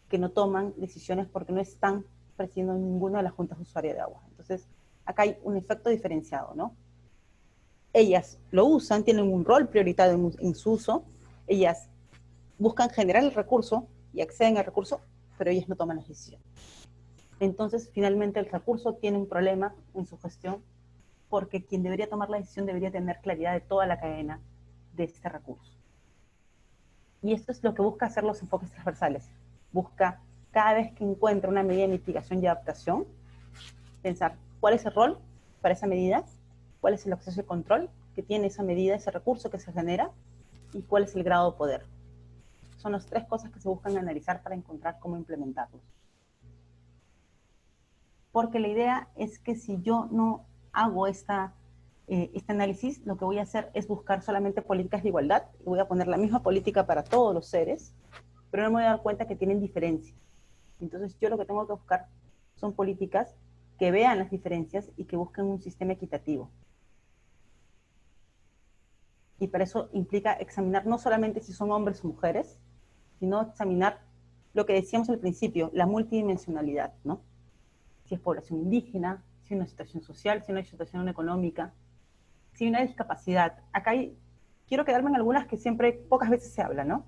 que no toman decisiones porque no están presidiendo ninguna de las juntas de usuarias de agua. Entonces, acá hay un efecto diferenciado, ¿no? Ellas lo usan, tienen un rol prioritario en su uso, ellas buscan generar el recurso y acceden al recurso, pero ellas no toman la decisión. Entonces, finalmente, el recurso tiene un problema en su gestión porque quien debería tomar la decisión debería tener claridad de toda la cadena de este recurso. Y esto es lo que busca hacer los enfoques transversales. Busca, cada vez que encuentra una medida de mitigación y adaptación, pensar cuál es el rol para esa medida, cuál es el acceso y control que tiene esa medida, ese recurso que se genera, y cuál es el grado de poder. Son las tres cosas que se buscan analizar para encontrar cómo implementarlos. porque la idea es que si yo no hago este análisis, lo que voy a hacer es buscar solamente políticas de igualdad, y voy a poner la misma política para todos los seres, pero no me voy a dar cuenta que tienen diferencias. Entonces yo lo que tengo que buscar son políticas que vean las diferencias y que busquen un sistema equitativo. Y para eso implica examinar no solamente si son hombres o mujeres, sino examinar lo que decíamos al principio, la multidimensionalidad, ¿no? Si es población indígena, si hay una situación social, si hay una situación económica, si hay una discapacidad. Acá quiero quedarme en algunas que siempre, pocas veces se habla, ¿no?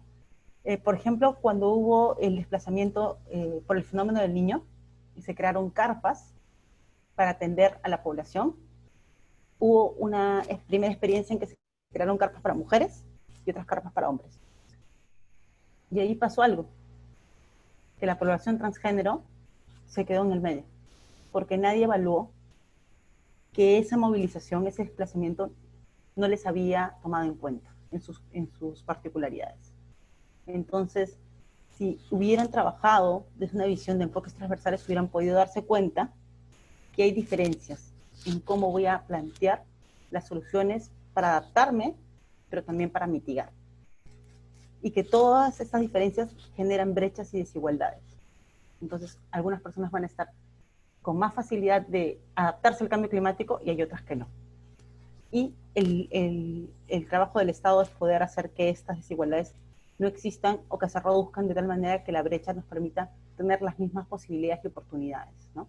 Por ejemplo, cuando hubo el desplazamiento por el fenómeno del Niño, y se crearon carpas para atender a la población, hubo una primera experiencia en que se crearon carpas para mujeres y otras carpas para hombres. Y ahí pasó algo, que la población transgénero se quedó en el medio, porque nadie evaluó que esa movilización, ese desplazamiento, no les había tomado en cuenta en sus particularidades. Entonces, si hubieran trabajado desde una visión de enfoques transversales, hubieran podido darse cuenta que hay diferencias en cómo voy a plantear las soluciones para adaptarme, pero también para mitigar. Y que todas estas diferencias generan brechas y desigualdades. Entonces, algunas personas van a estar con más facilidad de adaptarse al cambio climático y hay otras que no. Y el trabajo del Estado es poder hacer que estas desigualdades no existan o que se reduzcan de tal manera que la brecha nos permita tener las mismas posibilidades y oportunidades, ¿no?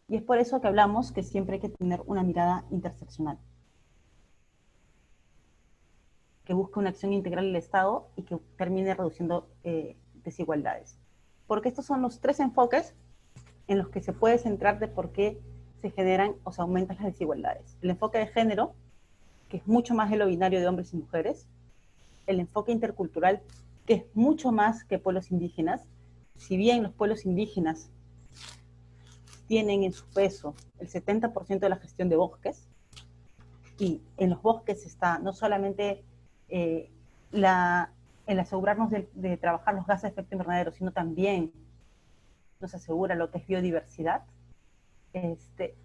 Y es por eso que hablamos que siempre hay que tener una mirada interseccional, que busque una acción integral del Estado y que termine reduciendo desigualdades. Porque estos son los tres enfoques en los que se puede centrar de por qué se generan o se aumentan las desigualdades. El enfoque de género, que es mucho más de lo binario de hombres y mujeres. El enfoque intercultural, que es mucho más que pueblos indígenas. Si bien los pueblos indígenas tienen en su peso el 70% de la gestión de bosques, y en los bosques está no solamente el asegurarnos de trabajar los gases de efecto invernadero, sino también nos asegura lo que es biodiversidad.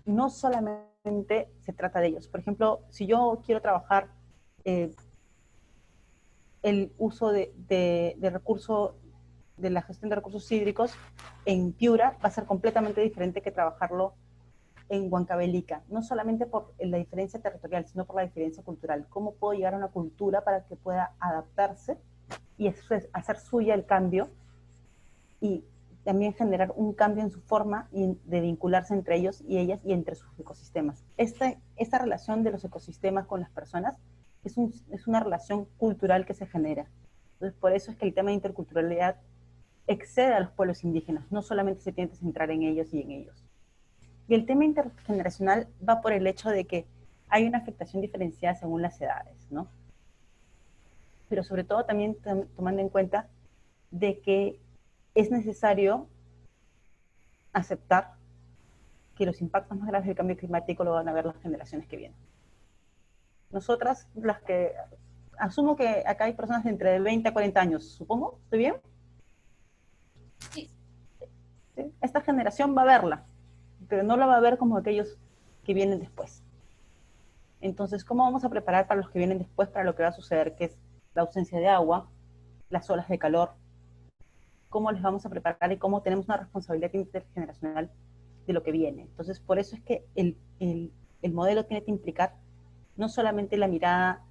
No solamente se trata de ellos. Por ejemplo, si yo quiero trabajar el uso de recursos, de la gestión de recursos hídricos en Piura, va a ser completamente diferente que trabajarlo en Huancavelica, no solamente por la diferencia territorial, sino por la diferencia cultural. ¿Cómo puedo llegar a una cultura para que pueda adaptarse y hacer suya el cambio y también generar un cambio en su forma de vincularse entre ellos y ellas y entre sus ecosistemas? Esta relación de los ecosistemas con las personas es una relación cultural que se genera. Entonces, por eso es que el tema de interculturalidad excede a los pueblos indígenas, no solamente se tiene que centrar en ellos y en ellos. Y el tema intergeneracional va por el hecho de que hay una afectación diferenciada según las edades, ¿no? Pero sobre todo también tomando en cuenta de que es necesario aceptar que los impactos más graves del cambio climático lo van a ver las generaciones que vienen. Nosotras, las que, asumo que acá hay personas de entre 20 a 40 años, supongo, ¿estoy bien? Sí. ¿Sí? Esta generación va a verla, pero no la va a ver como aquellos que vienen después. Entonces, ¿cómo vamos a preparar para los que vienen después para lo que va a suceder, que es la ausencia de agua, las olas de calor? ¿Cómo les vamos a preparar y cómo tenemos una responsabilidad intergeneracional de lo que viene? Entonces, por eso es que el modelo tiene que implicar no solamente la mirada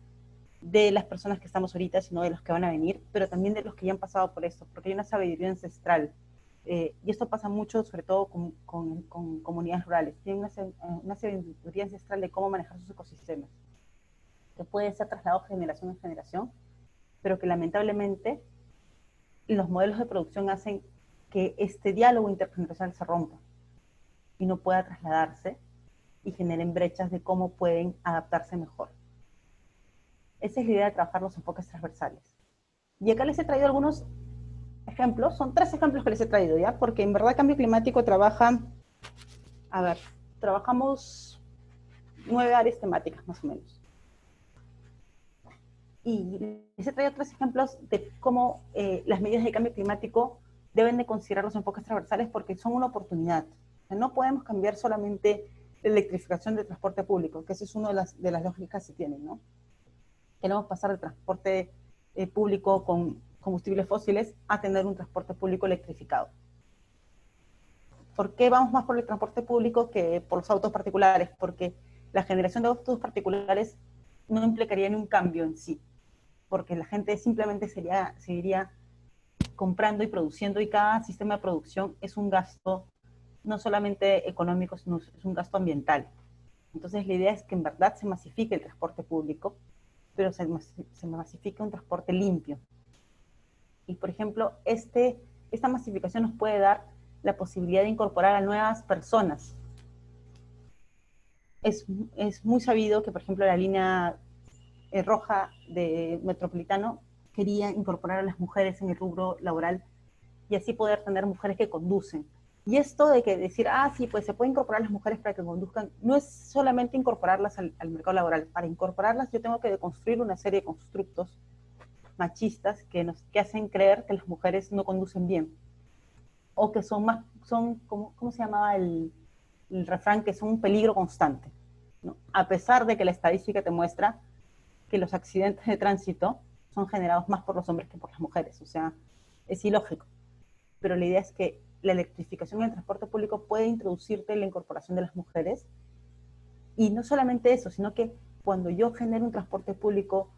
de las personas que estamos ahorita, sino de los que van a venir, pero también de los que ya han pasado por esto, porque hay una sabiduría ancestral. Y esto pasa mucho, sobre todo con comunidades rurales. Tienen una sabiduría ancestral de cómo manejar sus ecosistemas, que puede ser trasladado generación en generación, pero que lamentablemente los modelos de producción hacen que este diálogo intergeneracional se rompa y no pueda trasladarse y generen brechas de cómo pueden adaptarse mejor. Esa es la idea de trabajar los enfoques transversales. Y acá les he traído algunos ejemplos, son 3 ejemplos que les he traído, ¿ya? Porque en verdad cambio climático trabaja, a ver, trabajamos 9 áreas temáticas más o menos. Y les he traído 3 ejemplos de cómo las medidas de cambio climático deben de considerar los enfoques transversales porque son una oportunidad. O sea, no podemos cambiar solamente la electrificación del transporte público, que esa es una de las lógicas que se tienen, ¿no? Queremos pasar del transporte público con combustibles fósiles a tener un transporte público electrificado. ¿Por qué vamos más por el transporte público que por los autos particulares? Porque la generación de autos particulares no implicaría ni un cambio en sí, porque la gente simplemente seguiría comprando y produciendo, y cada sistema de producción es un gasto no solamente económico, sino es un gasto ambiental. Entonces la idea es que en verdad se masifique el transporte público, pero se masifique un transporte limpio. Y por ejemplo, esta masificación nos puede dar la posibilidad de incorporar a nuevas personas. Es muy sabido que, por ejemplo, la línea roja de Metropolitano quería incorporar a las mujeres en el rubro laboral y así poder tener mujeres que conducen. Y esto de que decir, sí, pues se puede incorporar a las mujeres para que conduzcan, no es solamente incorporarlas al mercado laboral. Para incorporarlas yo tengo que deconstruir una serie de constructos machistas que hacen creer que las mujeres no conducen bien. O que ¿cómo se llamaba el refrán? Que son un peligro constante, ¿no? A pesar de que la estadística te muestra que los accidentes de tránsito son generados más por los hombres que por las mujeres. O sea, es ilógico. Pero la idea es que la electrificación en el transporte público puede introducirte la incorporación de las mujeres. Y no solamente eso, sino que cuando yo genero un transporte público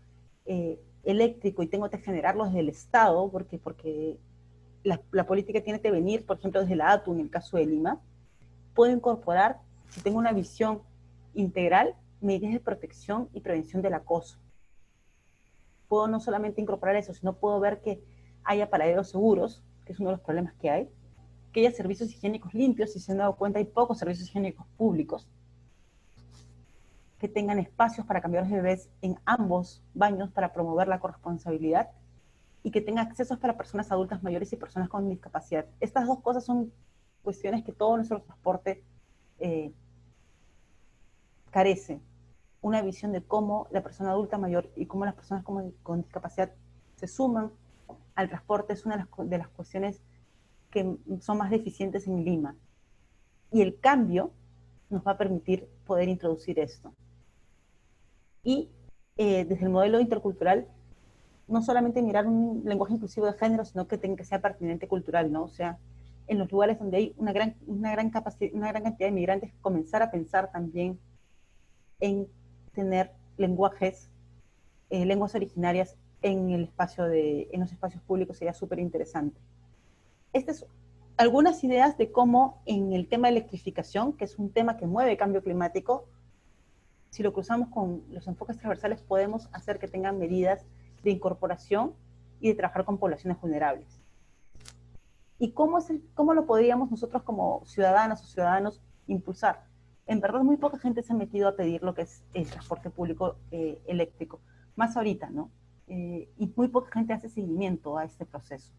eléctrico y tengo que generarlo desde el Estado, porque la política tiene que venir, por ejemplo, desde la ATU, en el caso de Lima, puedo incorporar, si tengo una visión integral, medidas de protección y prevención del acoso. Puedo no solamente incorporar eso, sino puedo ver que haya paraderos seguros, que es uno de los problemas que hay, que haya servicios higiénicos limpios, si se han dado cuenta hay pocos servicios higiénicos públicos, que tengan espacios para cambiar los bebés en ambos baños para promover la corresponsabilidad, y que tenga accesos para personas adultas mayores y personas con discapacidad. Estas dos cosas son cuestiones que todo nuestro transporte carece. Una visión de cómo la persona adulta mayor y cómo las personas con discapacidad se suman al transporte es una de las cuestiones que son más deficientes en Lima. Y el cambio nos va a permitir poder introducir esto. Y desde el modelo intercultural, no solamente mirar un lenguaje inclusivo de género, sino que tenga que ser pertinente cultural, ¿no? O sea, en los lugares donde hay una gran cantidad de migrantes, comenzar a pensar también en tener lenguas originarias en los espacios públicos sería súper interesante. Estas son algunas ideas de cómo en el tema de electrificación, que es un tema que mueve cambio climático, si lo cruzamos con los enfoques transversales, podemos hacer que tengan medidas de incorporación y de trabajar con poblaciones vulnerables. ¿Y cómo lo podríamos nosotros como ciudadanas o ciudadanos impulsar? En verdad, muy poca gente se ha metido a pedir lo que es el transporte público eléctrico, más ahorita, ¿no? Y muy poca gente hace seguimiento a este proceso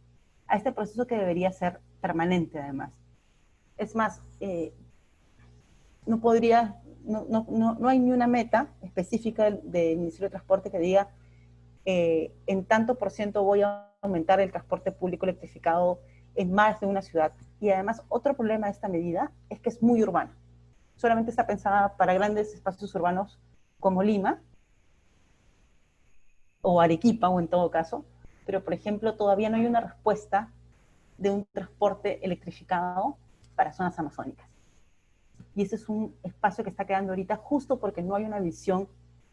que debería ser permanente, además. Es más, no hay ni una meta específica del Ministerio de Transporte que diga en tanto por ciento voy a aumentar el transporte público electrificado en más de una ciudad. Y además, otro problema de esta medida es que es muy urbana. Solamente está pensada para grandes espacios urbanos como Lima, o Arequipa, o en todo caso, pero por ejemplo, todavía no hay una respuesta de un transporte electrificado para zonas amazónicas. Y ese es un espacio que está quedando ahorita justo porque no hay una visión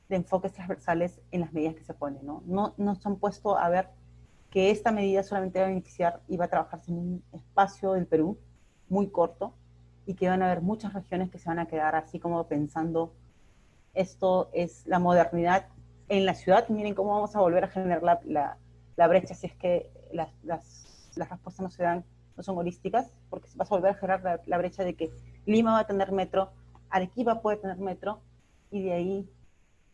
de enfoques transversales en las medidas que se ponen, ¿no? No se han puesto a ver que esta medida solamente va a beneficiar y va a trabajarse en un espacio del Perú muy corto, y que van a haber muchas regiones que se van a quedar así como pensando, esto es la modernidad en la ciudad, miren cómo vamos a volver a generar la brecha si es que las respuestas no son holísticas, porque se va a volver a generar la brecha de que Lima va a tener metro, Arequipa puede tener metro, y de ahí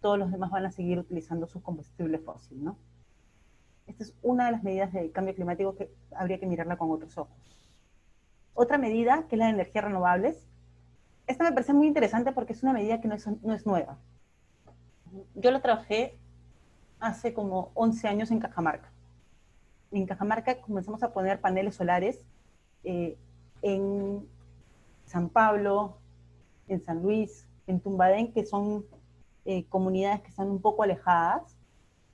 todos los demás van a seguir utilizando sus combustibles fósiles, ¿no? Esta es una de las medidas de cambio climático que habría que mirarla con otros ojos. Otra medida, que es la de energías renovables. Esta me parece muy interesante porque es una medida que no es nueva. Yo la trabajé hace como 11 años en Cajamarca. en Cajamarca comenzamos a poner paneles solares en San Pablo, en San Luis, en Tumbadén, que son comunidades que están un poco alejadas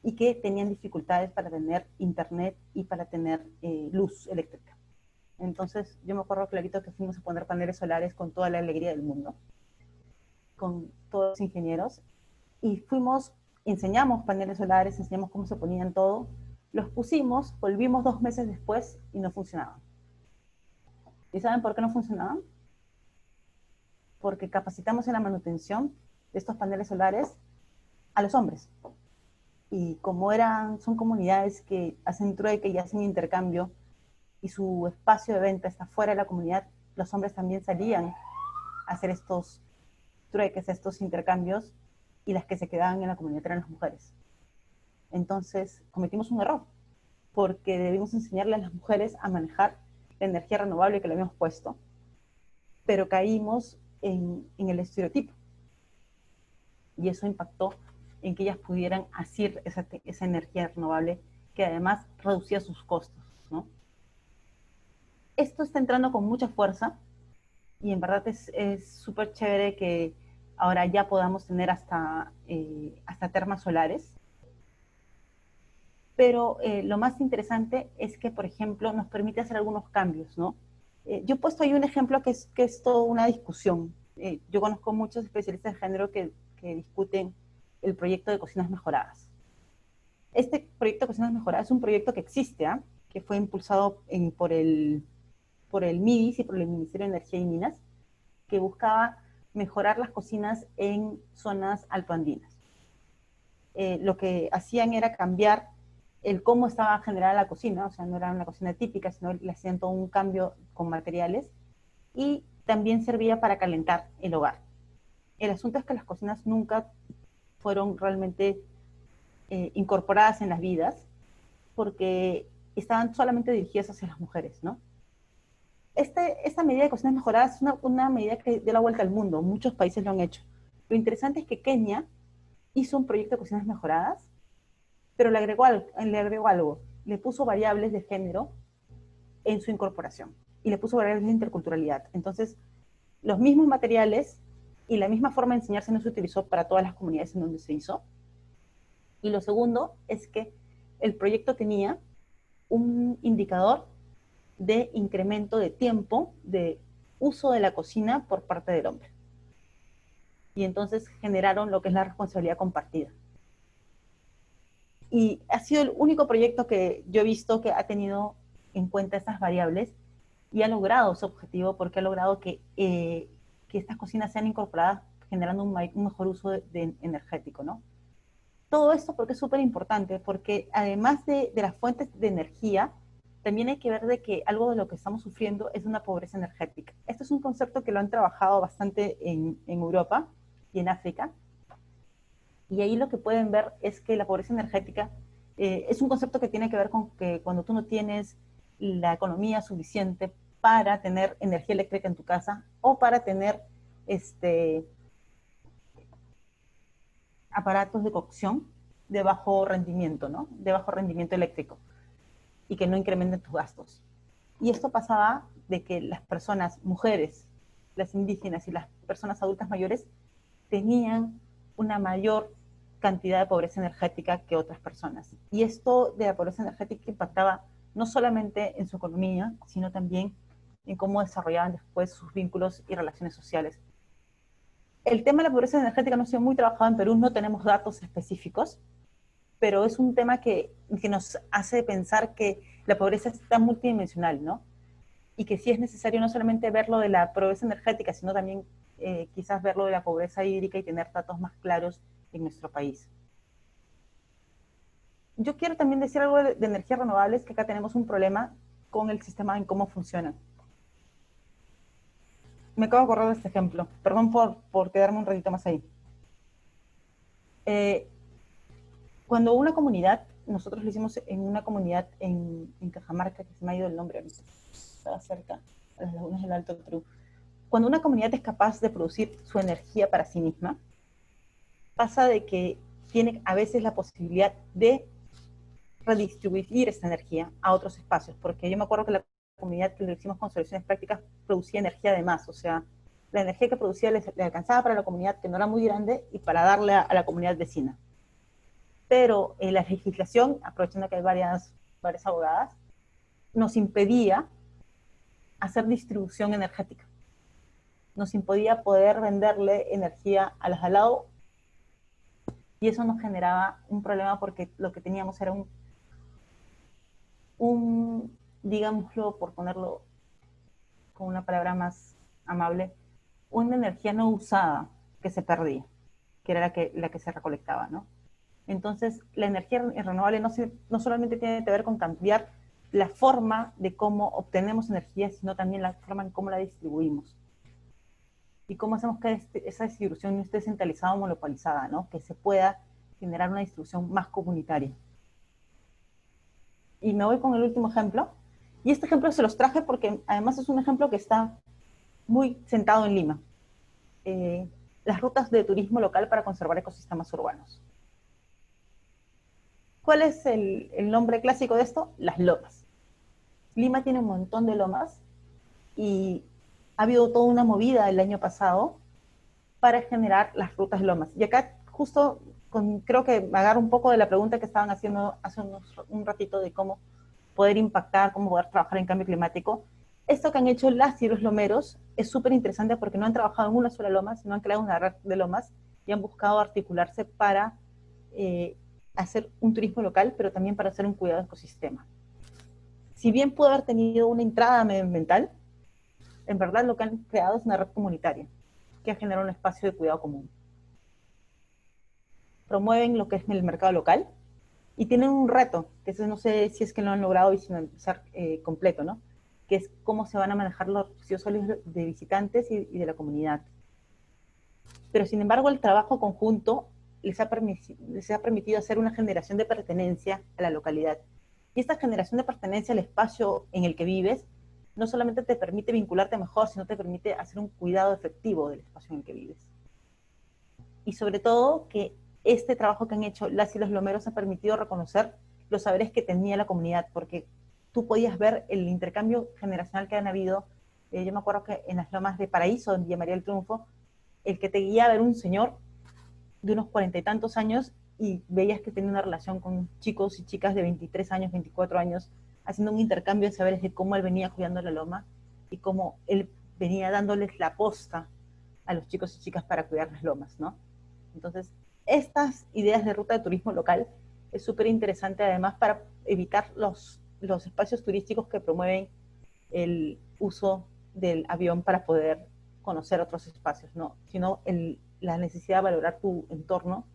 y que tenían dificultades para tener internet y para tener luz eléctrica. Entonces, yo me acuerdo clarito que fuimos a poner paneles solares con toda la alegría del mundo, con todos los ingenieros, y enseñamos paneles solares, enseñamos cómo se ponían todo, los pusimos, volvimos 2 meses después y no funcionaban. ¿Y saben por qué no funcionaban? Porque capacitamos en la manutención de estos paneles solares a los hombres. Y como son comunidades que hacen trueque y hacen intercambio, y su espacio de venta está fuera de la comunidad, los hombres también salían a hacer estos trueques, estos intercambios, y las que se quedaban en la comunidad eran las mujeres. Entonces cometimos un error, porque debimos enseñarle a las mujeres a manejar la energía renovable que le habíamos puesto, pero caímos en el estereotipo. Y eso impactó en que ellas pudieran hacer esa energía renovable, que además reducía sus costos, ¿no? Esto está entrando con mucha fuerza, y en verdad es súper chévere que ahora ya podamos tener hasta termas solares. Pero lo más interesante es que, por ejemplo, nos permite hacer algunos cambios, ¿no? Yo he puesto ahí un ejemplo que es toda una discusión. Yo conozco muchos especialistas de género que discuten el proyecto de cocinas mejoradas. Este proyecto de cocinas mejoradas es un proyecto que existe, ¿eh? Que fue impulsado por el MIDIS y por el Ministerio de Energía y Minas, que buscaba mejorar las cocinas en zonas altoandinas. Lo que hacían era cambiar el cómo estaba generada la cocina, o sea, no era una cocina típica, sino le hacían todo un cambio con materiales, y también servía para calentar el hogar. El asunto es que las cocinas nunca fueron realmente incorporadas en las vidas, porque estaban solamente dirigidas hacia las mujeres, ¿no? Esta medida de cocinas mejoradas es una medida que dio la vuelta al mundo, muchos países lo han hecho. Lo interesante es que Kenia hizo un proyecto de cocinas mejoradas, pero le agregó algo, le puso variables de género en su incorporación, y le puso variables de interculturalidad. Entonces, los mismos materiales y la misma forma de enseñarse no se utilizó para todas las comunidades en donde se hizo. Y lo segundo es que el proyecto tenía un indicador de incremento de tiempo de uso de la cocina por parte del hombre. Y entonces generaron lo que es la responsabilidad compartida. Y ha sido el único proyecto que yo he visto que ha tenido en cuenta estas variables y ha logrado su objetivo, porque ha logrado que estas cocinas sean incorporadas, generando un mejor uso energético, ¿no? Todo esto porque es súper importante, porque además de las fuentes de energía, también hay que ver de que algo de lo que estamos sufriendo es una pobreza energética. Esto es un concepto que lo han trabajado bastante en Europa y en África. Y ahí lo que pueden ver es que la pobreza energética es un concepto que tiene que ver con que cuando tú no tienes la economía suficiente para tener energía eléctrica en tu casa, o para tener aparatos de cocción de bajo rendimiento, ¿no? De bajo rendimiento eléctrico, y que no incrementen tus gastos. Y esto pasaba de que las personas, mujeres, las indígenas y las personas adultas mayores tenían una mayor cantidad de pobreza energética que otras personas. Y esto de la pobreza energética impactaba no solamente en su economía, sino también en cómo desarrollaban después sus vínculos y relaciones sociales. El tema de la pobreza energética no ha sido muy trabajado en Perú, no tenemos datos específicos, pero es un tema que nos hace pensar que la pobreza es tan multidimensional, ¿no? Y que sí es necesario no solamente verlo de la pobreza energética, sino también quizás verlo de la pobreza hídrica y tener datos más claros en nuestro país. Yo quiero también decir algo de energías renovables, que acá tenemos un problema con el sistema en cómo funciona. Me acabo de acordar de este ejemplo, perdón por quedarme un ratito más ahí. Cuando una comunidad, nosotros lo hicimos en una comunidad en Cajamarca, que se me ha ido el nombre ahorita, estaba cerca, a las lagunas del Alto Perú. Cuando una comunidad es capaz de producir su energía para sí misma, pasa de que tiene a veces la posibilidad de redistribuir esta energía a otros espacios, porque yo me acuerdo que la comunidad que lo hicimos con soluciones prácticas producía energía de más, o sea, la energía que producía le alcanzaba para la comunidad que no era muy grande y para darle a la comunidad vecina. Pero la legislación, aprovechando que hay varias abogadas, nos impedía hacer distribución energética. Nos impedía poder venderle energía a los de al lado, y eso nos generaba un problema porque lo que teníamos era digámoslo, por ponerlo con una palabra más amable, una energía no usada que se perdía, que era la que se recolectaba, ¿no? Entonces, la energía renovable no solamente tiene que ver con cambiar la forma de cómo obtenemos energía, sino también la forma en cómo la distribuimos. Y cómo hacemos que esa distribución no esté centralizada o monopolizada, ¿no? Que se pueda generar una distribución más comunitaria. Y me voy con el último ejemplo. Y este ejemplo se los traje porque además es un ejemplo que está muy sentado en Lima. Las rutas de turismo local para conservar ecosistemas urbanos. ¿Cuál es el nombre clásico de esto? Las lomas. Lima tiene un montón de lomas y ha habido toda una movida el año pasado para generar las rutas de lomas. Y acá justo creo que me agarro un poco de la pregunta que estaban haciendo hace un ratito de cómo poder impactar, cómo poder trabajar en cambio climático. Esto que han hecho las y los lomeros es súper interesante porque no han trabajado en una sola loma, sino han creado una red de lomas y han buscado articularse para hacer un turismo local, pero también para hacer un cuidado de ecosistema. Si bien pudo haber tenido una entrada medioambiental, en verdad lo que han creado es una red comunitaria que ha generado un espacio de cuidado común. Promueven lo que es el mercado local y tienen un reto, que no sé si es que lo han logrado visualizar completo, ¿no? Que es cómo se van a manejar los residuos sólidos de visitantes y de la comunidad. Pero sin embargo el trabajo conjunto les ha permitido hacer una generación de pertenencia a la localidad. Y esta generación de pertenencia al espacio en el que vives no solamente te permite vincularte mejor, sino te permite hacer un cuidado efectivo del espacio en el que vives. Y sobre todo que este trabajo que han hecho las y los lomeros ha permitido reconocer los saberes que tenía la comunidad, porque tú podías ver el intercambio generacional que han habido. Yo me acuerdo que en las lomas de Paraíso, en Villa María del Triunfo, el que te guiaba era un señor de unos 40 y tantos años y veías que tenía una relación con chicos y chicas de 23 años, 24 años, haciendo un intercambio de saberes de cómo él venía cuidando la loma y cómo él venía dándoles la posta a los chicos y chicas para cuidar las lomas, ¿no? Entonces, estas ideas de ruta de turismo local es súper interesante además para evitar los espacios turísticos que promueven el uso del avión para poder conocer otros espacios, ¿no? Sino la necesidad de valorar tu entorno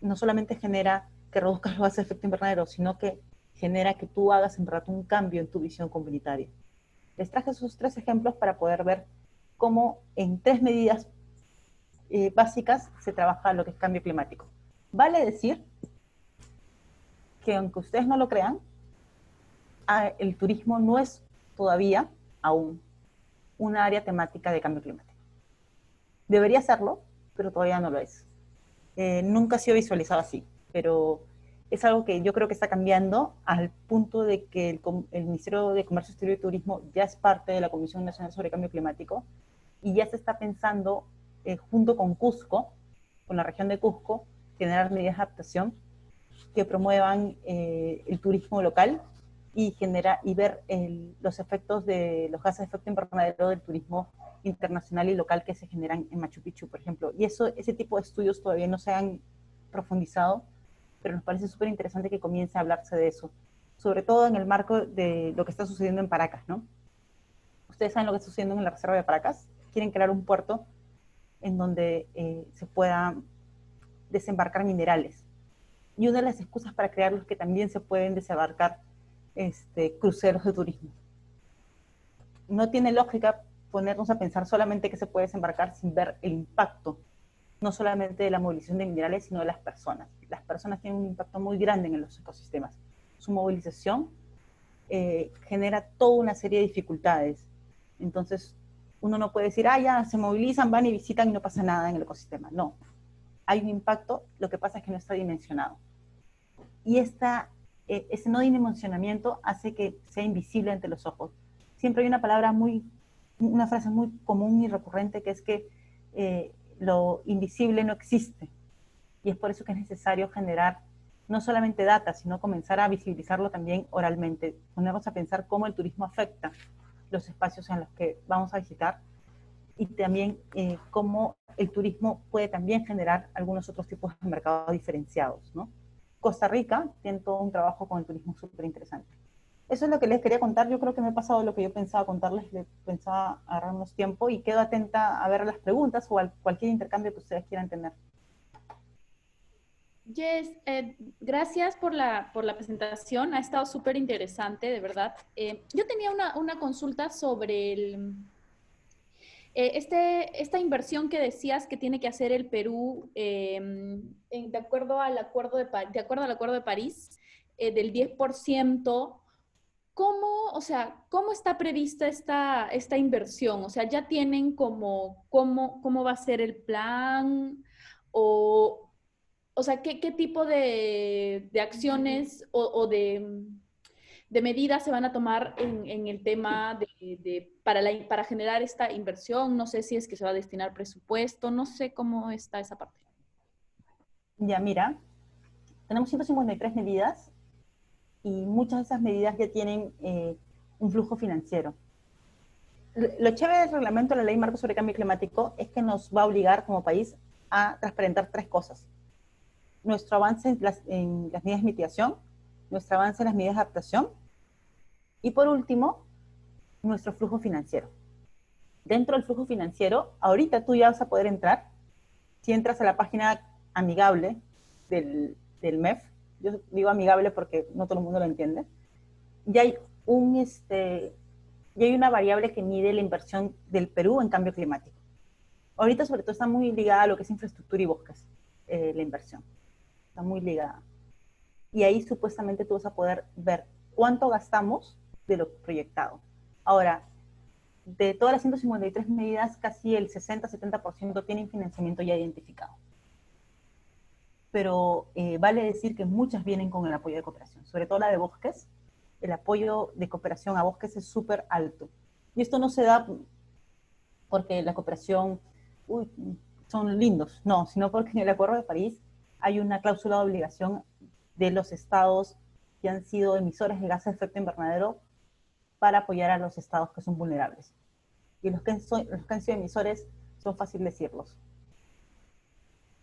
no solamente genera que reduzcas los gases de efecto invernadero, sino que genera que tú hagas en verdad un cambio en tu visión comunitaria. Les traje esos 3 ejemplos para poder ver cómo en 3 medidas básicas se trabaja lo que es cambio climático. Vale decir que aunque ustedes no lo crean, el turismo no es todavía aún una área temática de cambio climático. Debería serlo, pero todavía no lo es. Nunca ha sido visualizado así, pero es algo que yo creo que está cambiando al punto de que el Ministerio de Comercio Exterior y Turismo ya es parte de la Comisión Nacional sobre Cambio Climático y ya se está pensando, junto con Cusco, con la región de Cusco, generar medidas de adaptación que promuevan el turismo local y ver los efectos de los gases de efecto invernadero del turismo internacional y local que se generan en Machu Picchu, por ejemplo. Y ese tipo de estudios todavía no se han profundizado, pero nos parece súper interesante que comience a hablarse de eso, sobre todo en el marco de lo que está sucediendo en Paracas, ¿no? Ustedes saben lo que está sucediendo en la reserva de Paracas. Quieren crear un puerto en donde se pueda desembarcar minerales. Y una de las excusas para crearlos es que también se pueden desembarcar cruceros de turismo. No tiene lógica ponernos a pensar solamente que se puede desembarcar sin ver el impacto, no solamente de la movilización de minerales, sino de las personas. Las personas tienen un impacto muy grande en los ecosistemas. Su movilización genera toda una serie de dificultades. Entonces, uno no puede decir, ya, se movilizan, van y visitan y no pasa nada en el ecosistema. No, hay un impacto, lo que pasa es que no está dimensionado. y ese no dimensionamiento hace que sea invisible ante los ojos. Siempre hay una frase muy común y recurrente que es que lo invisible no existe, y es por eso que es necesario generar no solamente data, sino comenzar a visibilizarlo también oralmente, ponernos a pensar cómo el turismo afecta los espacios en los que vamos a visitar, y también cómo el turismo puede también generar algunos otros tipos de mercados diferenciados, ¿no? Costa Rica tiene todo un trabajo con el turismo súper interesante. Eso es lo que les quería contar. Yo creo que me he pasado lo que yo pensaba contarles, pensaba agarrarnos tiempo, y quedo atenta a ver las preguntas o a cualquier intercambio que ustedes quieran tener. Jess, gracias por la presentación, ha estado súper interesante, de verdad. Yo tenía una consulta sobre esta inversión que decías que tiene que hacer el Perú de acuerdo al Acuerdo de París, del 10%. ¿Cómo está prevista esta inversión? O sea, ¿ya tienen cómo va a ser el plan? O sea, ¿qué tipo de acciones o de medidas se van a tomar en el tema para generar esta inversión? No sé si es que se va a destinar presupuesto, no sé cómo está esa parte. Ya, mira, tenemos 153 medidas, y muchas de esas medidas ya tienen un flujo financiero. Lo chévere del reglamento de la Ley Marco sobre Cambio Climático es que nos va a obligar como país a transparentar 3 cosas: nuestro avance en las medidas de mitigación, nuestro avance en las medidas de adaptación, y por último, nuestro flujo financiero. Dentro del flujo financiero, ahorita tú ya vas a poder entrar, si entras a la página amigable del MEF, yo digo amigable porque no todo el mundo lo entiende, ya hay una variable que mide la inversión del Perú en cambio climático. Ahorita sobre todo está muy ligada a lo que es infraestructura y bosques, la inversión. Está muy ligada. Y ahí supuestamente tú vas a poder ver cuánto gastamos de lo proyectado. Ahora, de todas las 153 medidas, casi el 60-70% tienen financiamiento ya identificado. Pero vale decir que muchas vienen con el apoyo de cooperación, sobre todo la de bosques. El apoyo de cooperación a bosques es súper alto. Y esto no se da porque la cooperación, son lindos, no, sino porque en el Acuerdo de París hay una cláusula de obligación de los estados que han sido emisores de gases de efecto invernadero para apoyar a los estados que son vulnerables. Y los que han sido emisores son fácil decirlos.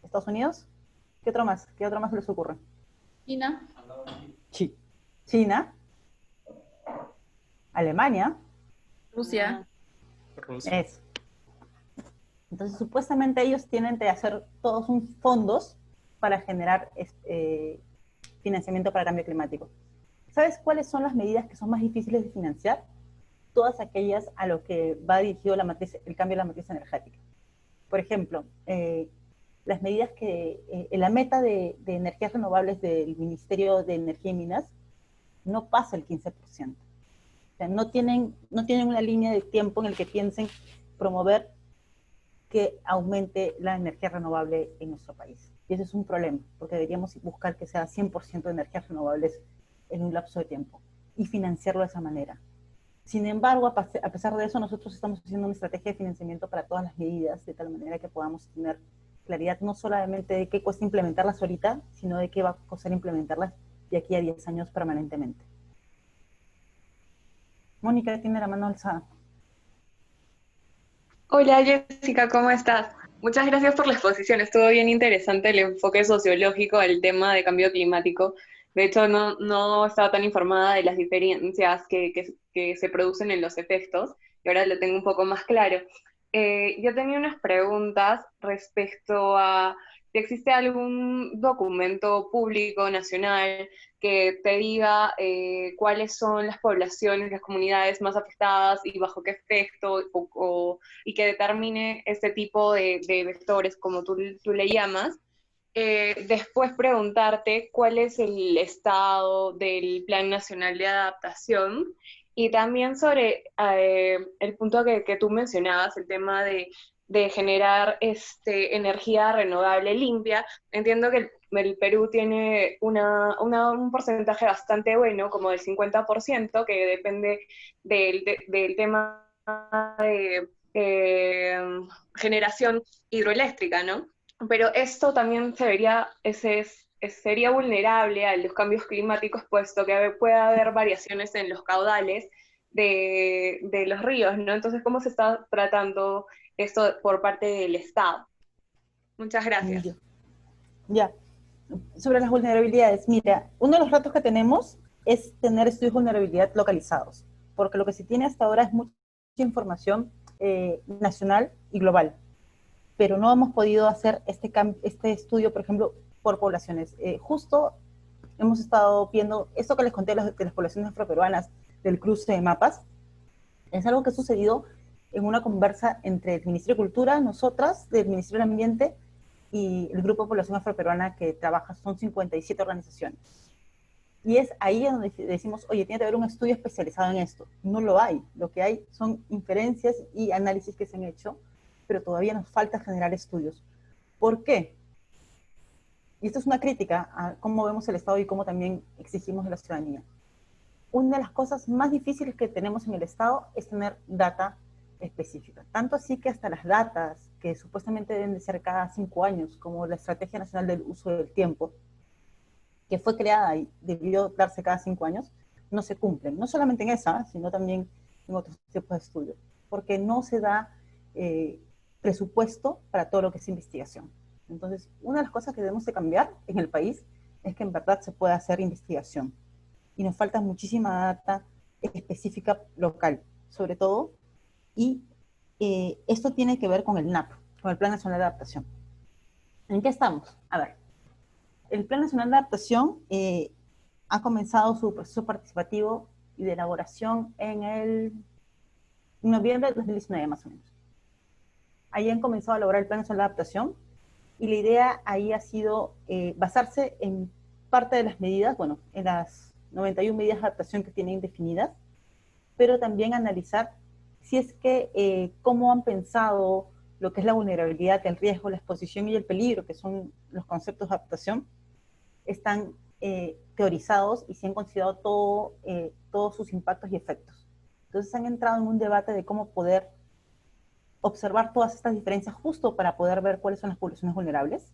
¿Estados Unidos? ¿Qué otro más? ¿Qué otro más se les ocurre? China. China. Alemania. Rusia. Eso. Entonces, supuestamente ellos tienen que hacer todos un fondos para generar financiamiento para el cambio climático. ¿Sabes cuáles son las medidas que son más difíciles de financiar? Todas aquellas a lo que va dirigido el cambio de la matriz energética. Por ejemplo, las medidas la meta de energías renovables del Ministerio de Energía y Minas no pasa el 15%. O sea, no tienen una línea de tiempo en el que piensen promover que aumente la energía renovable en nuestro país. Y ese es un problema, porque deberíamos buscar que sea 100% de energías renovables en un lapso de tiempo y financiarlo de esa manera. Sin embargo, a pesar de eso, nosotros estamos haciendo una estrategia de financiamiento para todas las medidas, de tal manera que podamos tener claridad no solamente de qué cuesta implementarlas ahorita, sino de qué va a costar implementarlas de aquí a 10 años permanentemente. Mónica tiene la mano alzada. Hola Jessica, ¿cómo estás? Muchas gracias por la exposición, estuvo bien interesante el enfoque sociológico al tema de cambio climático. De hecho, no estaba tan informada de las diferencias que se producen en los efectos, y ahora lo tengo un poco más claro. Yo tenía unas preguntas respecto a si existe algún documento público nacional que te diga cuáles son las poblaciones, las comunidades más afectadas y bajo qué efecto, y que determine este tipo de vectores, como tú le llamas. Después preguntarte cuál es el estado del Plan Nacional de Adaptación, y también sobre el punto que tú mencionabas, el tema de de generar energía renovable limpia. Entiendo que el Perú tiene un porcentaje bastante bueno, como del 50%, que depende del tema de generación hidroeléctrica, ¿no? Pero esto también sería vulnerable a los cambios climáticos, puesto que puede haber variaciones en los caudales de los ríos, ¿no? Entonces, ¿cómo se está tratando esto por parte del Estado? Muchas gracias. Ya. Sobre las vulnerabilidades, mira, uno de los retos que tenemos es tener estudios de vulnerabilidad localizados, porque lo que se tiene hasta ahora es mucha información nacional y global, pero no hemos podido hacer este estudio, por ejemplo, por poblaciones. Justo hemos estado viendo esto que les conté de las poblaciones afroperuanas, del cruce de mapas, es algo que ha sucedido en una conversa entre el Ministerio de Cultura, nosotras, del Ministerio del Ambiente, y el Grupo de Población Afroperuana que trabaja, son 57 organizaciones. Y es ahí donde decimos, oye, tiene que haber un estudio especializado en esto. No lo hay. Lo que hay son inferencias y análisis que se han hecho, pero todavía nos falta generar estudios. ¿Por qué? Y esto es una crítica a cómo vemos el Estado y cómo también exigimos de la ciudadanía. Una de las cosas más difíciles que tenemos en el Estado es tener data específica. Tanto así que hasta las datas que supuestamente deben de ser cada 5 años, como la Estrategia Nacional del Uso del Tiempo, que fue creada y debió darse cada 5 años, no se cumplen. No solamente en esa, sino también en otros tipos de estudios, porque no se da presupuesto para todo lo que es investigación. Entonces, una de las cosas que debemos de cambiar en el país es que en verdad se pueda hacer investigación. Y nos falta muchísima data específica local, sobre todo, y esto tiene que ver con el NAP, con el Plan Nacional de Adaptación. ¿En qué estamos? A ver, el Plan Nacional de Adaptación ha comenzado su proceso participativo y de elaboración en noviembre de 2019, más o menos. Ahí han comenzado a elaborar el Plan Nacional de Adaptación, y la idea ahí ha sido basarse en parte de las medidas, bueno, en las 91 medidas de adaptación que tienen definidas, pero también analizar si es que cómo han pensado lo que es la vulnerabilidad, el riesgo, la exposición y el peligro, que son los conceptos de adaptación, están teorizados y se han considerado todos sus impactos y efectos. Entonces han entrado en un debate de cómo poder observar todas estas diferencias justo para poder ver cuáles son las poblaciones vulnerables.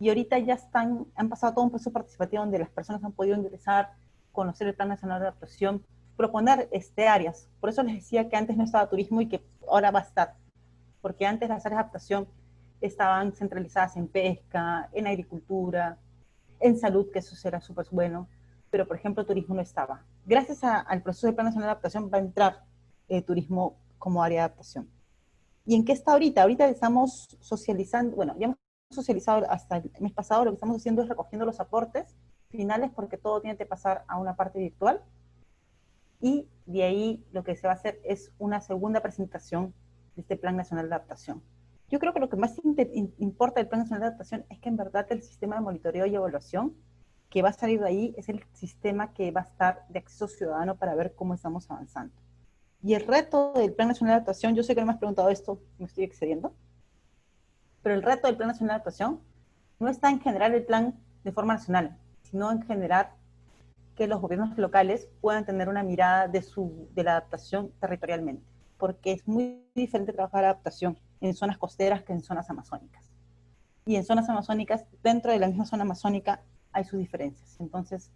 Y ahorita ya han pasado todo un proceso participativo donde las personas han podido ingresar, conocer el Plan Nacional de Adaptación, proponer áreas. Por eso les decía que antes no estaba turismo y que ahora va a estar. Porque antes las áreas de adaptación estaban centralizadas en pesca, en agricultura, en salud, que eso será súper bueno, pero por ejemplo turismo no estaba. Gracias al proceso del Plan Nacional de Adaptación va a entrar turismo como área de adaptación. ¿Y en qué está ahorita? Ahorita estamos socializando, bueno, ya hemos socializado hasta el mes pasado, lo que estamos haciendo es recogiendo los aportes finales porque todo tiene que pasar a una parte virtual, y de ahí lo que se va a hacer es una segunda presentación de este Plan Nacional de Adaptación. Yo creo que lo que más importa del Plan Nacional de Adaptación es que en verdad el sistema de monitoreo y evaluación que va a salir de ahí es el sistema que va a estar de acceso ciudadano para ver cómo estamos avanzando. Y el reto del Plan Nacional de Adaptación, yo sé que no me has preguntado esto, me estoy excediendo, pero el reto del Plan Nacional de Adaptación no está en generar el plan de forma nacional, sino en generar que los gobiernos locales puedan tener una mirada de la adaptación territorialmente, porque es muy diferente trabajar adaptación en zonas costeras que en zonas amazónicas. Y en zonas amazónicas, dentro de la misma zona amazónica, hay sus diferencias. Entonces,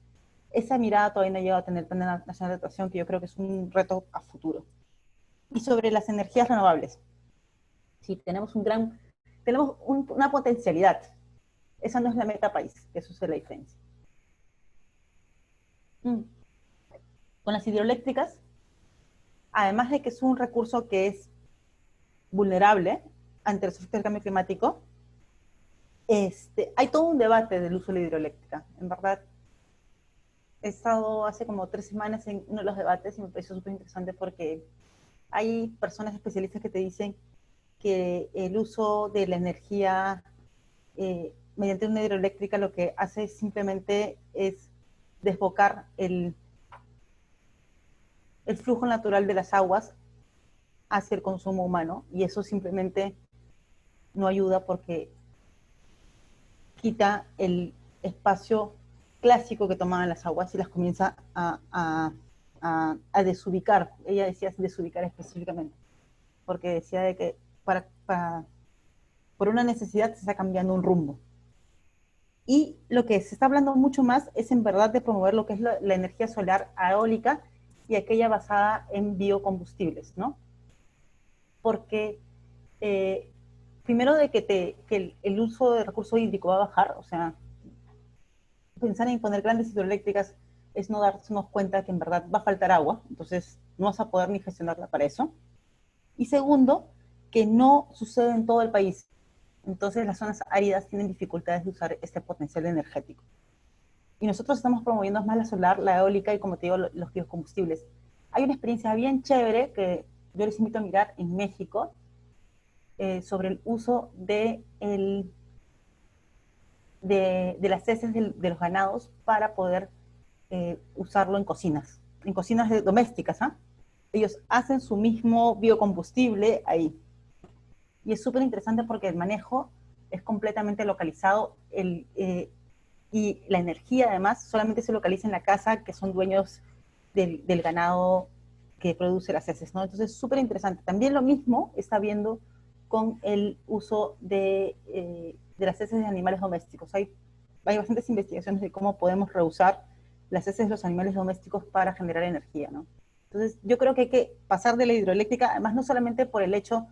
esa mirada todavía no ha llegado a tener el Plan Nacional de Adaptación, que yo creo que es un reto a futuro. Y sobre las energías renovables, sí, tenemos una potencialidad. Esa no es la meta país, eso es la diferencia. Con las hidroeléctricas, además de que es un recurso que es vulnerable ante los efectos del cambio climático, hay todo un debate del uso de la hidroeléctrica. En verdad, he estado hace como 3 semanas en uno de los debates y me pareció súper interesante porque hay personas especialistas que te dicen que el uso de la energía mediante una hidroeléctrica lo que hace simplemente es desbocar el flujo natural de las aguas hacia el consumo humano, y eso simplemente no ayuda porque quita el espacio clásico que tomaban las aguas y las comienza a desubicar. Ella decía desubicar específicamente, porque decía de que por una necesidad se está cambiando un rumbo. Y lo que se está hablando mucho más es en verdad de promover lo que es la energía solar eólica y aquella basada en biocombustibles, ¿no? Porque primero de que el uso de recurso hídrico va a bajar, o sea, pensar en poner grandes hidroeléctricas es no darnos cuenta que en verdad va a faltar agua, entonces no vas a poder ni gestionarla para eso. Y segundo, que no sucede en todo el país. Entonces las zonas áridas tienen dificultades de usar este potencial energético. Y nosotros estamos promoviendo más la solar, la eólica y, como te digo, los biocombustibles. Hay una experiencia bien chévere que yo les invito a mirar en México sobre el uso de las heces de los ganados para poder usarlo en cocinas domésticas. ¿Ah? Ellos hacen su mismo biocombustible ahí. Y es súper interesante porque el manejo es completamente localizado y la energía además solamente se localiza en la casa que son dueños del ganado que produce las heces, ¿no? Entonces es súper interesante. También lo mismo está viendo con el uso de las heces de animales domésticos. Hay bastantes investigaciones de cómo podemos reusar las heces de los animales domésticos para generar energía, ¿no? Entonces yo creo que hay que pasar de la hidroeléctrica, además no solamente por el hecho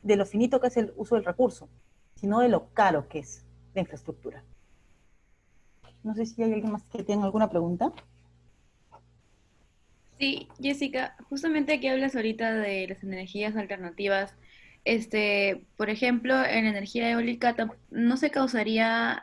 de lo finito que es el uso del recurso, sino de lo caro que es la infraestructura. No sé si hay alguien más que tenga alguna pregunta. Sí, Jessica, justamente que hablas ahorita de las energías alternativas, por ejemplo, en energía eólica no se causaría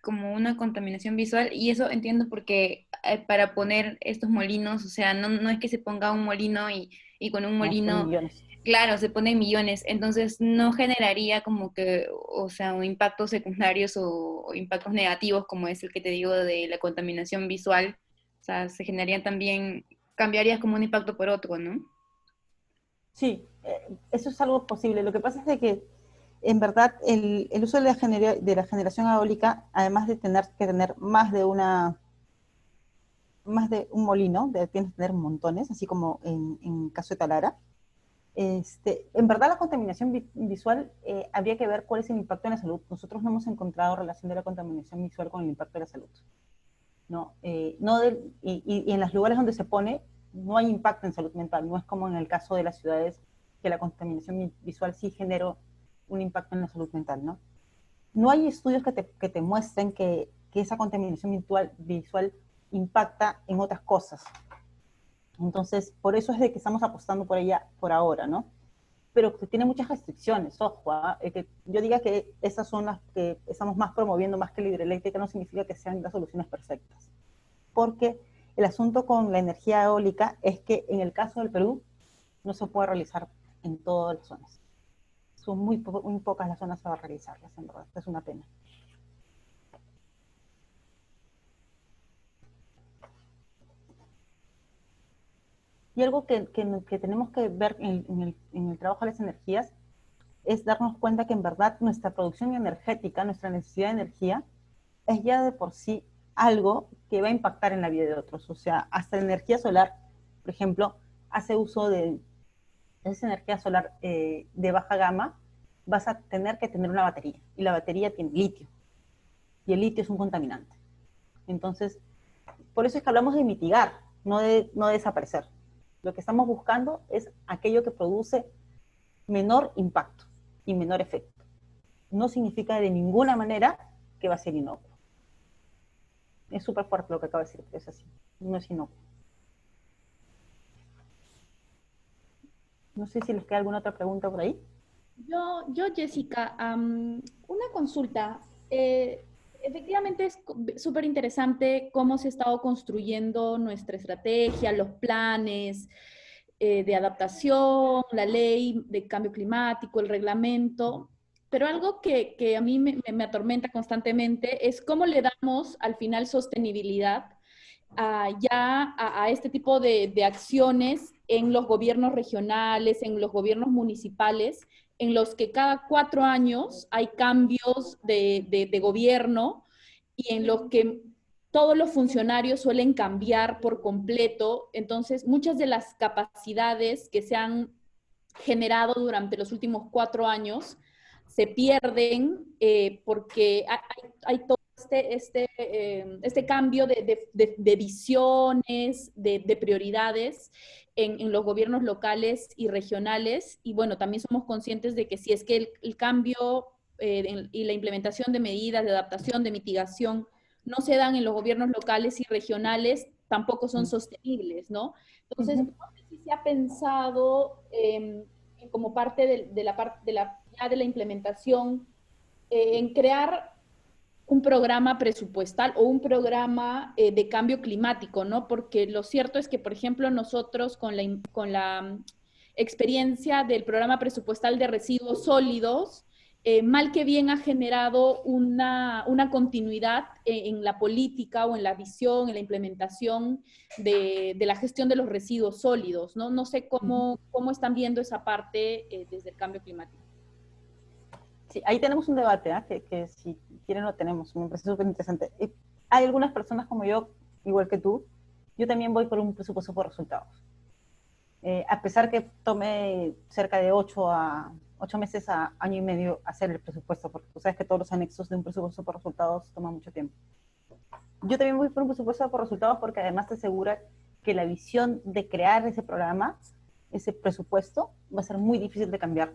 como una contaminación visual, y eso entiendo porque para poner estos molinos, o sea, no es que se ponga un molino y con un No, son molino, millones. claro, se ponen millones, entonces no generaría como que, o sea, un impactos secundarios o impactos negativos como es el que te digo de la contaminación visual. O sea, se generarían también, cambiarías como un impacto por otro, ¿no? Sí, eso es algo posible. Lo que pasa es de que, en verdad, el uso de la generación eólica, además de tener que tener más de un molino, tienes que tener montones, así como en caso de Talara. En verdad, la contaminación visual habría que ver cuál es el impacto en la salud. Nosotros no hemos encontrado relación de la contaminación visual con el impacto de la salud. ¿No? Y en los lugares donde se pone, no hay impacto en salud mental. No es como en el caso de las ciudades, que la contaminación visual sí generó un impacto en la salud mental, ¿no? No hay estudios que te muestren que esa contaminación visual impacta en otras cosas. Entonces, por eso es de que estamos apostando por ella por ahora, ¿no? Pero que tiene muchas restricciones, ojo, que yo diga que esas son las que estamos más promoviendo más que la hidroeléctrica no significa que sean las soluciones perfectas. Porque el asunto con la energía eólica es que en el caso del Perú no se puede realizar en todas las zonas. Son muy pocas las zonas para realizarlas, en verdad, es una pena. Y algo que tenemos que ver en el trabajo de las energías es darnos cuenta que en verdad nuestra producción energética, nuestra necesidad de energía, es ya de por sí algo que va a impactar en la vida de otros. O sea, hasta la energía solar, por ejemplo, hace uso de esa energía solar de baja gama, vas a tener que tener una batería. Y la batería tiene litio. Y el litio es un contaminante. Entonces, por eso es que hablamos de mitigar, no de desaparecer. Lo que estamos buscando es aquello que produce menor impacto y menor efecto. No significa de ninguna manera que va a ser inocuo. Es súper fuerte lo que acabo de decir, pero es así. No es inocuo. No sé si les queda alguna otra pregunta por ahí. Jessica, una consulta. Efectivamente es súper interesante cómo se ha estado construyendo nuestra estrategia, los planes de adaptación, la ley de cambio climático, el reglamento, pero algo que a mí me atormenta constantemente es cómo le damos al final sostenibilidad a este tipo de acciones en los gobiernos regionales, en los gobiernos municipales, en los que cada 4 años hay cambios de gobierno y en los que todos los funcionarios suelen cambiar por completo. Entonces, muchas de las capacidades que se han generado durante los últimos 4 años se pierden porque hay todo este cambio de visiones, de prioridades en los gobiernos locales y regionales. Y bueno, también somos conscientes de que si es que el cambio y la implementación de medidas de adaptación, de mitigación, no se dan en los gobiernos locales y regionales, tampoco son sostenibles, ¿no? Entonces, no sé si se ha pensado como parte de la implementación en crear un programa presupuestal o un programa de cambio climático, ¿no? Porque lo cierto es que, por ejemplo, nosotros con la experiencia del programa presupuestal de residuos sólidos, mal que bien ha generado una continuidad en la política o en la visión, en la implementación de la gestión de los residuos sólidos, ¿no? No sé cómo están viendo esa parte desde el cambio climático. Sí, ahí tenemos un debate, que si quieren lo tenemos, me parece súper interesante. Hay algunas personas como yo, igual que tú, yo también voy por un presupuesto por resultados. A pesar que tome cerca de 8 meses a año y medio hacer el presupuesto, porque tú sabes que todos los anexos de un presupuesto por resultados toman mucho tiempo. Yo también voy por un presupuesto por resultados porque además te asegura que la visión de crear ese programa, ese presupuesto, va a ser muy difícil de cambiar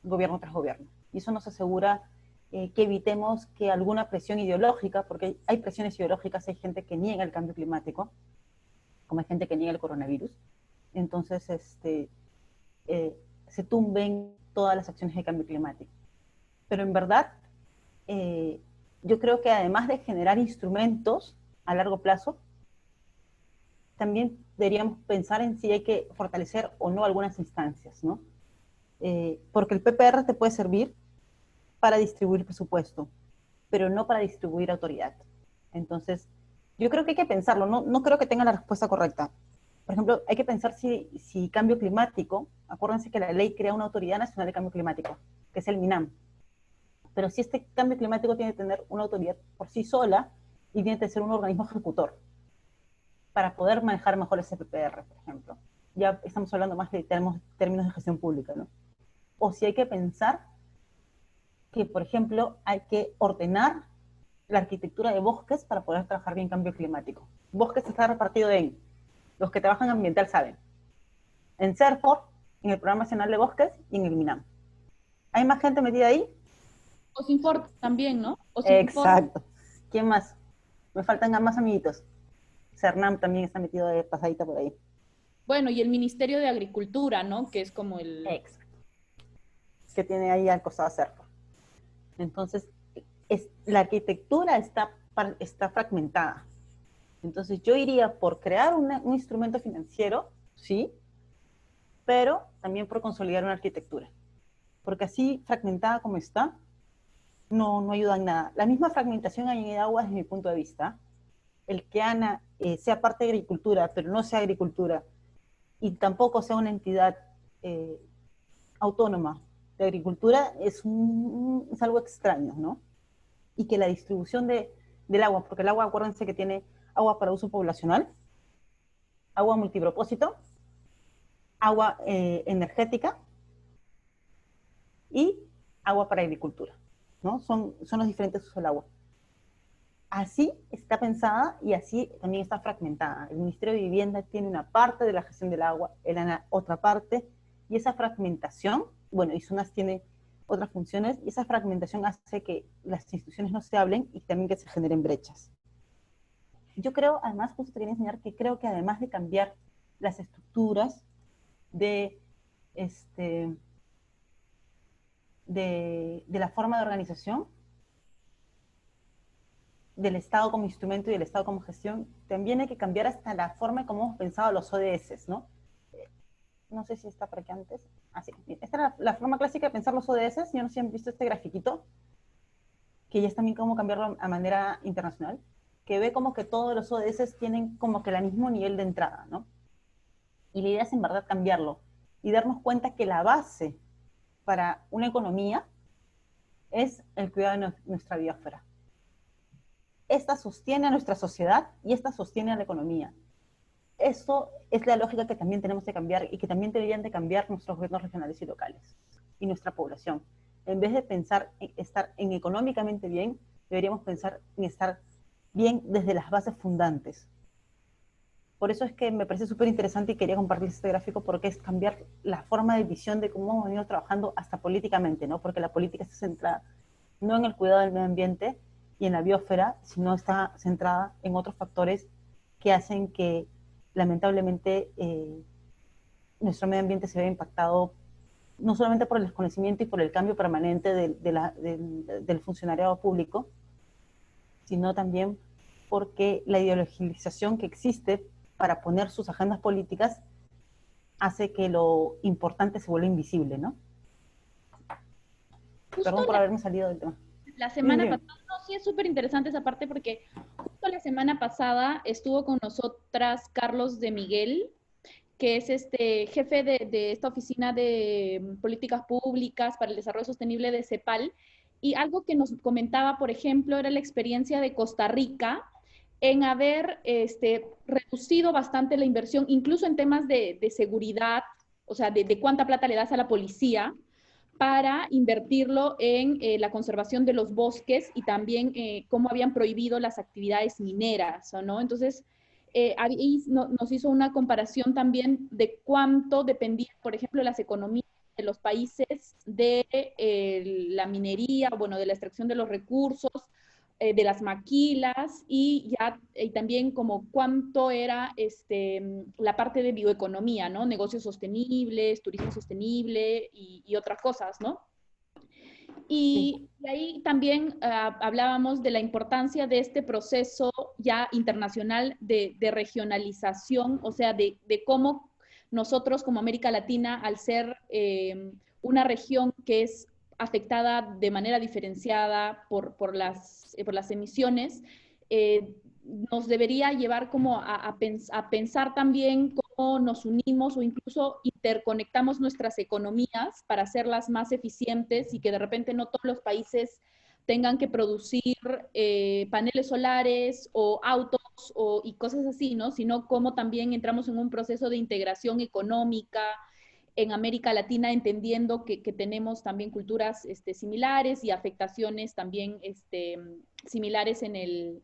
gobierno tras gobierno. Y eso nos asegura que evitemos que alguna presión ideológica, porque hay presiones ideológicas, hay gente que niega el cambio climático, como hay gente que niega el coronavirus, entonces se tumben todas las acciones de cambio climático. Pero en verdad, yo creo que además de generar instrumentos a largo plazo, también deberíamos pensar en si hay que fortalecer o no algunas instancias, ¿no? Porque el PPR te puede servir para distribuir presupuesto, pero no para distribuir autoridad. Entonces, yo creo que hay que pensarlo, no creo que tenga la respuesta correcta. Por ejemplo, hay que pensar si cambio climático, acuérdense que la ley crea una autoridad nacional de cambio climático, que es el MINAM. Pero si este cambio climático tiene que tener una autoridad por sí sola y tiene que ser un organismo ejecutor para poder manejar mejor ese PPR, por ejemplo. Ya estamos hablando más de términos de gestión pública, ¿no? O si hay que pensar que, por ejemplo, hay que ordenar la arquitectura de bosques para poder trabajar bien cambio climático. Bosques está repartido en, los que trabajan ambiental saben, en CERFOR, en el Programa Nacional de Bosques y en el MINAM. ¿Hay más gente metida ahí? OSINFOR también, ¿no? Exacto. ¿Quién más? Me faltan más amiguitos. CERNAM también está metido de pasadita por ahí. Bueno, y el Ministerio de Agricultura, ¿no? Que es como el... Exacto. Que tiene ahí al costado CERFOR. Entonces, la arquitectura está fragmentada. Entonces, yo iría por crear un instrumento financiero, sí, pero también por consolidar una arquitectura. Porque así, fragmentada como está, no ayuda en nada. La misma fragmentación hay en agua desde mi punto de vista. El que ANA sea parte de agricultura, pero no sea agricultura, y tampoco sea una entidad autónoma de agricultura, es algo extraño, ¿no? Y que la distribución del agua, porque el agua, acuérdense que tiene agua para uso poblacional, agua multipropósito, agua energética y agua para agricultura, ¿no? Son los diferentes usos del agua. Así está pensada y así también está fragmentada. El Ministerio de Vivienda tiene una parte de la gestión del agua, el ANA otra parte, y esa fragmentación, bueno, y SUNAS tiene otras funciones, y esa fragmentación hace que las instituciones no se hablen y también que se generen brechas. Yo creo, además, justo te quería enseñar que creo que además de cambiar las estructuras de la forma de organización, del Estado como instrumento y del Estado como gestión, también hay que cambiar hasta la forma como hemos pensado los ODS, ¿no? No sé si está por aquí antes. Sí. Esta era la forma clásica de pensar los ODS. Yo no sé si han visto este grafiquito, que ya es también cómo cambiarlo a manera internacional, que ve como que todos los ODS tienen como que el mismo nivel de entrada, ¿no? Y la idea es en verdad cambiarlo y darnos cuenta que la base para una economía es el cuidado de nuestra biosfera. Esta sostiene a nuestra sociedad y esta sostiene a la economía. Eso es la lógica que también tenemos que cambiar y que también deberían de cambiar nuestros gobiernos regionales y locales y nuestra población. En vez de pensar en estar en económicamente bien, deberíamos pensar en estar bien desde las bases fundantes. Por eso es que me parece súper interesante y quería compartirles este gráfico, porque es cambiar la forma de visión de cómo hemos venido trabajando hasta políticamente, ¿no? Porque la política está centrada no en el cuidado del medio ambiente y en la biosfera, sino está centrada en otros factores que hacen que, lamentablemente, nuestro medio ambiente se vea impactado no solamente por el desconocimiento y por el cambio permanente del funcionariado público, sino también porque la ideologización que existe para poner sus agendas políticas hace que lo importante se vuelva invisible, ¿no? Perdón por haberme salido del tema. La semana pasada, no, sí es súper interesante esa parte porque justo la semana pasada estuvo con nosotras Carlos de Miguel, que es jefe de esta oficina de políticas públicas para el desarrollo sostenible de CEPAL, y algo que nos comentaba, por ejemplo, era la experiencia de Costa Rica en haber reducido bastante la inversión, incluso en temas de seguridad, o sea, de cuánta plata le das a la policía, para invertirlo en la conservación de los bosques y también cómo habían prohibido las actividades mineras, ¿no? Entonces, ahí nos hizo una comparación también de cuánto dependían, por ejemplo, las economías de los países de la minería, bueno, de la extracción de los recursos, de las maquilas y también como cuánto era la parte de bioeconomía, ¿no? Negocios sostenibles, turismo sostenible y otras cosas, ¿no? Y ahí también hablábamos de la importancia de este proceso ya internacional de regionalización, o sea, de cómo nosotros como América Latina, al ser una región que es afectada de manera diferenciada por las emisiones, nos debería llevar como a pensar también cómo nos unimos o incluso interconectamos nuestras economías para hacerlas más eficientes y que de repente no todos los países tengan que producir paneles solares o autos y cosas así, ¿no? Sino cómo también entramos en un proceso de integración económica en América Latina, entendiendo que tenemos también culturas similares y afectaciones también similares en el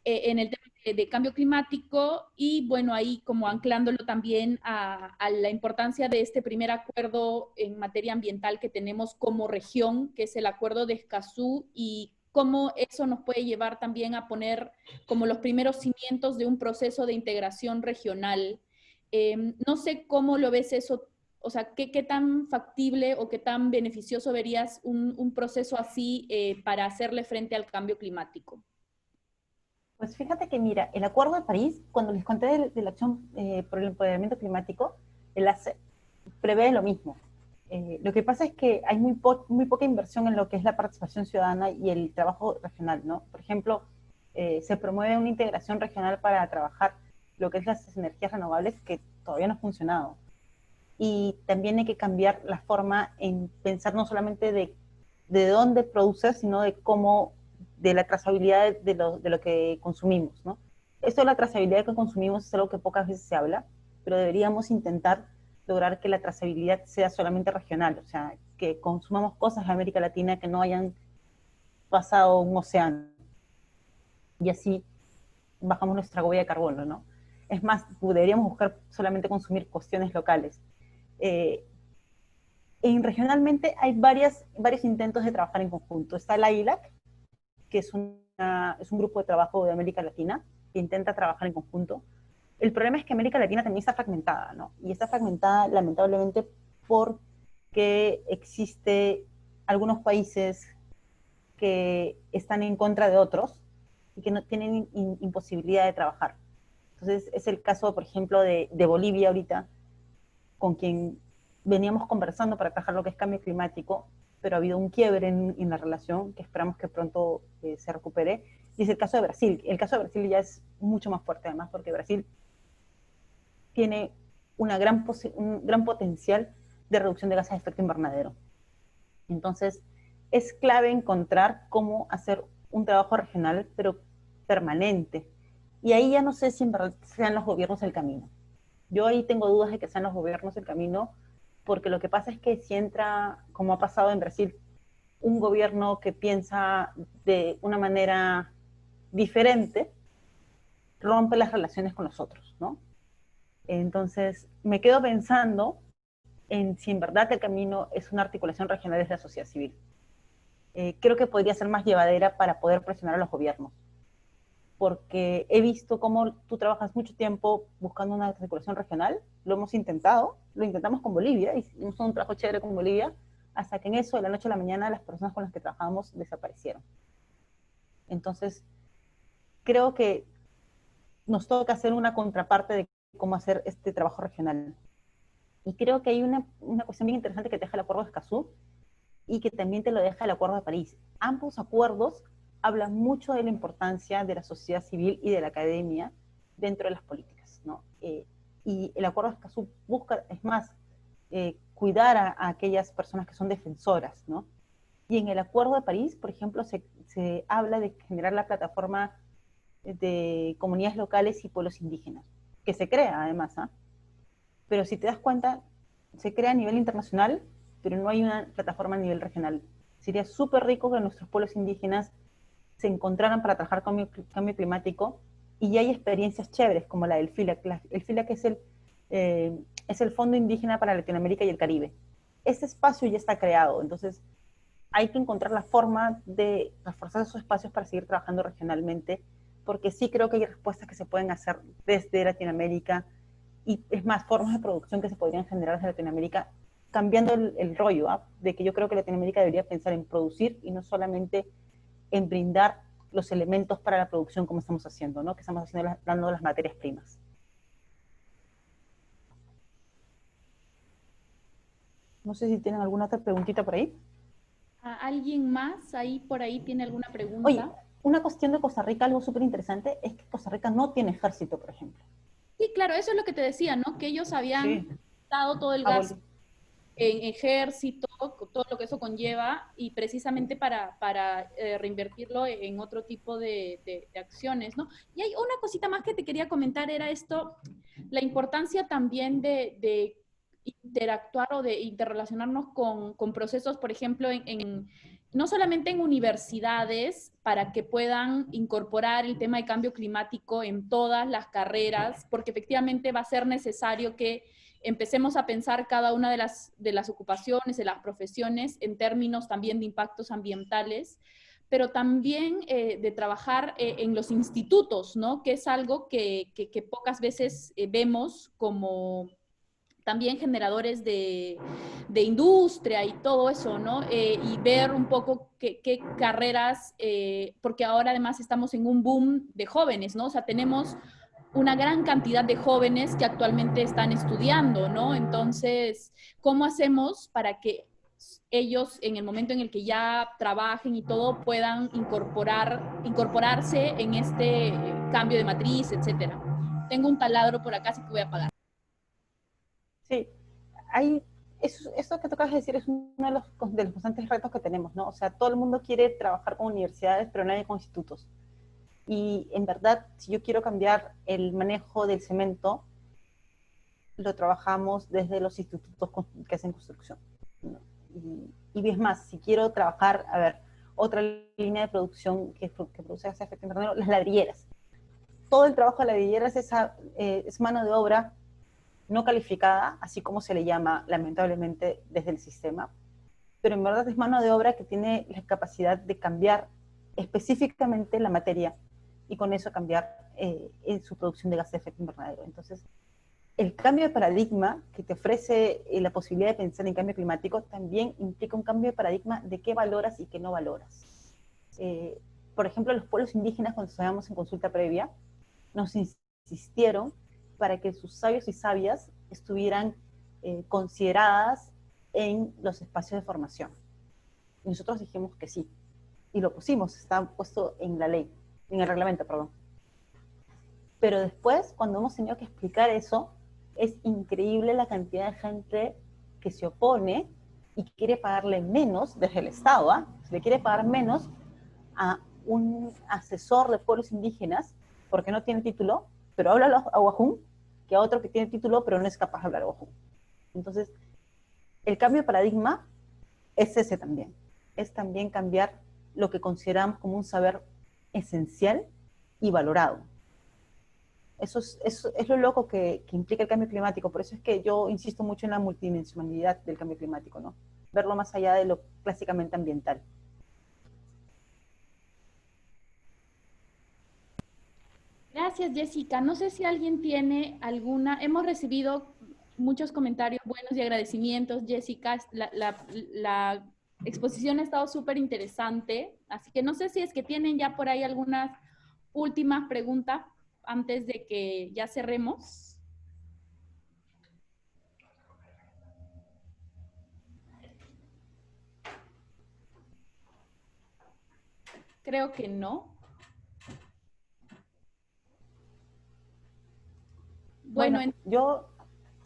tema de cambio climático y bueno, ahí como anclándolo también a la importancia de este primer acuerdo en materia ambiental que tenemos como región, que es el acuerdo de Escazú, y cómo eso nos puede llevar también a poner como los primeros cimientos de un proceso de integración regional. No sé cómo lo ves eso, o sea, ¿qué tan factible o qué tan beneficioso verías un proceso así para hacerle frente al cambio climático? Pues fíjate que mira, el Acuerdo de París, cuando les conté de la acción por el empoderamiento climático, prevé lo mismo. Lo que pasa es que hay muy poca inversión en lo que es la participación ciudadana y el trabajo regional, ¿no? Por ejemplo, se promueve una integración regional para trabajar lo que es las energías renovables, que todavía no ha funcionado. Y también hay que cambiar la forma en pensar no solamente de dónde producer, sino de cómo, de la trazabilidad de lo que consumimos, ¿no? Esto de la trazabilidad que consumimos es algo que pocas veces se habla, pero deberíamos intentar lograr que la trazabilidad sea solamente regional, o sea, que consumamos cosas de América Latina que no hayan pasado un océano. Y así bajamos nuestra huella de carbono, ¿no? Es más, deberíamos buscar solamente consumir cuestiones locales. Regionalmente hay varios intentos de trabajar en conjunto. Está la ILAC, que es un grupo de trabajo de América Latina, que intenta trabajar en conjunto. El problema es que América Latina también está fragmentada, ¿no? Y está fragmentada lamentablemente porque existe algunos países que están en contra de otros y que no tienen imposibilidad de trabajar. Entonces es el caso, por ejemplo, de Bolivia ahorita, con quien veníamos conversando para trabajar lo que es cambio climático, pero ha habido un quiebre en la relación que esperamos que pronto se recupere. Y es el caso de Brasil. El caso de Brasil ya es mucho más fuerte, además, porque Brasil tiene un gran potencial de reducción de gases de efecto invernadero. Entonces, es clave encontrar cómo hacer un trabajo regional, pero permanente. Y ahí ya no sé si en verdad sean los gobiernos el camino. Yo ahí tengo dudas de que sean los gobiernos el camino, porque lo que pasa es que si entra, como ha pasado en Brasil, un gobierno que piensa de una manera diferente, rompe las relaciones con los otros, ¿no? Entonces, me quedo pensando en si en verdad el camino es una articulación regional desde la sociedad civil. Creo que podría ser más llevadera para poder presionar a los gobiernos, porque he visto cómo tú trabajas mucho tiempo buscando una articulación regional, lo hemos intentado, lo intentamos con Bolivia, hicimos un trabajo chévere con Bolivia, hasta que en eso, de la noche a la mañana, las personas con las que trabajamos desaparecieron. Entonces, creo que nos toca hacer una contraparte de cómo hacer este trabajo regional. Y creo que hay una cuestión bien interesante que te deja el Acuerdo de Escazú y que también te lo deja el Acuerdo de París. Ambos acuerdos hablan mucho de la importancia de la sociedad civil y de la academia dentro de las políticas, ¿no? Y el Acuerdo de Escazú busca, es más, cuidar a aquellas personas que son defensoras, ¿no? Y en el Acuerdo de París, por ejemplo, se habla de generar la plataforma de comunidades locales y pueblos indígenas, que se crea además, ¿ah? Pero si te das cuenta, se crea a nivel internacional, pero no hay una plataforma a nivel regional. Sería súper rico que nuestros pueblos indígenas se encontraran para trabajar con cambio climático, y hay experiencias chéveres como la del FILAC. El FILAC es el Fondo Indígena para Latinoamérica y el Caribe. Ese espacio ya está creado, entonces hay que encontrar la forma de reforzar esos espacios para seguir trabajando regionalmente, porque sí creo que hay respuestas que se pueden hacer desde Latinoamérica, y es más, formas de producción que se podrían generar desde Latinoamérica, cambiando el rollo, ¿eh? De que yo creo que Latinoamérica debería pensar en producir y no solamente en brindar los elementos para la producción como estamos haciendo, ¿no? Que estamos haciendo dando las materias primas. No sé si tienen alguna otra preguntita por ahí. ¿Alguien más ahí por ahí tiene alguna pregunta? Oye, una cuestión de Costa Rica, algo súper interesante, es que Costa Rica no tiene ejército, por ejemplo. Sí, claro, eso es lo que te decía, ¿no? Que ellos habían dado todo el Ah, gasto en ejército, todo lo que eso conlleva, y precisamente para reinvertirlo en otro tipo de acciones, ¿no? Y hay una cosita más que te quería comentar, era esto, la importancia también de interactuar o de interrelacionarnos con procesos, por ejemplo, no solamente en universidades, para que puedan incorporar el tema de cambio climático en todas las carreras, porque efectivamente va a ser necesario que empecemos a pensar cada una de las ocupaciones, de las profesiones, en términos también de impactos ambientales, pero también de trabajar en los institutos, ¿no? Que es algo que pocas veces vemos como también generadores de industria y todo eso, ¿no? Y ver un poco qué carreras, porque ahora además estamos en un boom de jóvenes, ¿no? O sea, tenemos una gran cantidad de jóvenes que actualmente están estudiando, ¿no? Entonces, ¿cómo hacemos para que ellos, en el momento en el que ya trabajen y todo, puedan incorporarse en este cambio de matriz, etcétera? Tengo un taladro por acá, así que voy a apagar. Sí, eso que tocas de decir es uno de los constantes retos que tenemos, ¿no? O sea, todo el mundo quiere trabajar con universidades, pero nadie con institutos. Y en verdad, si yo quiero cambiar el manejo del cemento, lo trabajamos desde los institutos que hacen construcción, ¿no? Y es más, si quiero trabajar, a ver, otra línea de producción que produce ese efecto invernadero, las ladrilleras. Todo el trabajo de ladrilleras es mano de obra no calificada, así como se le llama lamentablemente desde el sistema, pero en verdad es mano de obra que tiene la capacidad de cambiar específicamente la materia y con eso cambiar en su producción de gases de efecto invernadero. Entonces, el cambio de paradigma que te ofrece la posibilidad de pensar en cambio climático también implica un cambio de paradigma de qué valoras y qué no valoras. Por ejemplo, los pueblos indígenas, cuando estábamos en consulta previa, nos insistieron para que sus sabios y sabias estuvieran consideradas en los espacios de formación. Y nosotros dijimos que sí, y lo pusimos, está puesto en la ley, en el reglamento, perdón. Pero después, cuando hemos tenido que explicar eso, es increíble la cantidad de gente que se opone y quiere pagarle menos desde el Estado, se le quiere pagar menos a un asesor de pueblos indígenas porque no tiene título, pero habla aguajún, que a otro que tiene título pero no es capaz de hablar aguajún. Entonces, el cambio de paradigma es ese también. Es también cambiar lo que consideramos como un saber esencial y valorado. Eso es lo loco que implica el cambio climático. Por eso es que yo insisto mucho en la multidimensionalidad del cambio climático, ¿no? Verlo más allá de lo clásicamente ambiental. Gracias, Jessica. No sé si alguien tiene alguna... Hemos recibido muchos comentarios buenos y agradecimientos, Jessica. La exposición ha estado súper interesante, así que no sé si es que tienen ya por ahí algunas últimas preguntas antes de que ya cerremos. Creo que no. Bueno, yo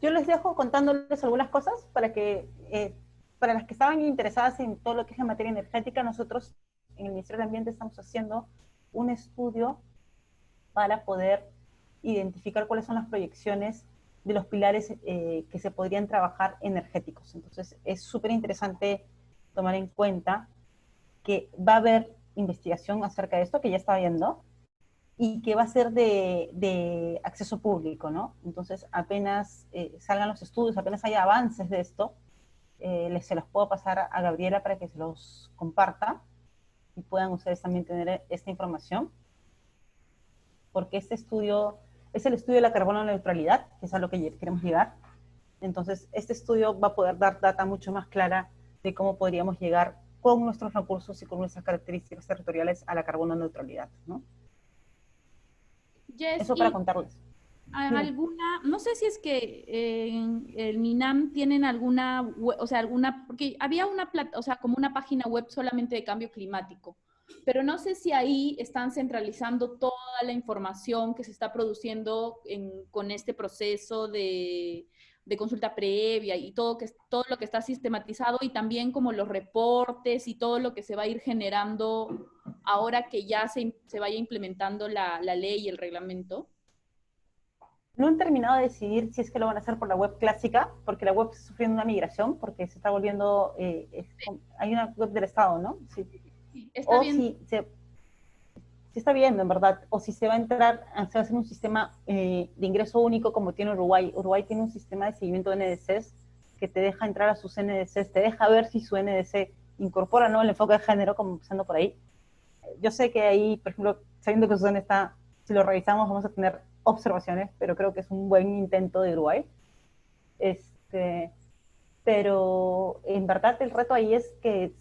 les dejo contándoles algunas cosas para las que estaban interesadas en todo lo que es la materia energética. Nosotros en el Ministerio del Ambiente estamos haciendo un estudio para poder identificar cuáles son las proyecciones de los pilares que se podrían trabajar energéticos. Entonces es súper interesante tomar en cuenta que va a haber investigación acerca de esto, que ya está viendo, y que va a ser de acceso público, ¿no? Entonces, apenas salgan los estudios, apenas haya avances de esto, se los puedo pasar a Gabriela para que se los comparta y puedan ustedes también tener esta información, porque este estudio es el estudio de la carbono neutralidad, que es a lo que queremos llegar. Entonces, este estudio va a poder dar data mucho más clara de cómo podríamos llegar con nuestros recursos y con nuestras características territoriales a la carbono neutralidad, ¿no? Jess, eso para contarles. ¿Alguna, no sé si es que en el MINAM tienen alguna, o sea, porque había una, o sea, como una página web solamente de cambio climático, pero no sé si ahí están centralizando toda la información que se está produciendo con este proceso de consulta previa y todo lo que está sistematizado y también como los reportes y todo lo que se va a ir generando ahora que ya se vaya implementando la ley y el reglamento. No han terminado de decidir si es que lo van a hacer por la web clásica, porque la web está sufriendo una migración, porque se está volviendo, hay una web del Estado, ¿no? Sí. Está o bien. si se está viendo, en verdad, o si se va a hacer un sistema de ingreso único como tiene Uruguay. Uruguay tiene un sistema de seguimiento de NDCs que te deja entrar a sus NDCs, te deja ver si su NDC incorpora, ¿no?, el enfoque de género, como empezando por ahí. Yo sé que ahí, por ejemplo, sabiendo que Susana está, si lo revisamos vamos a tener observaciones, pero creo que es un buen intento de Uruguay. Pero en verdad el reto ahí es que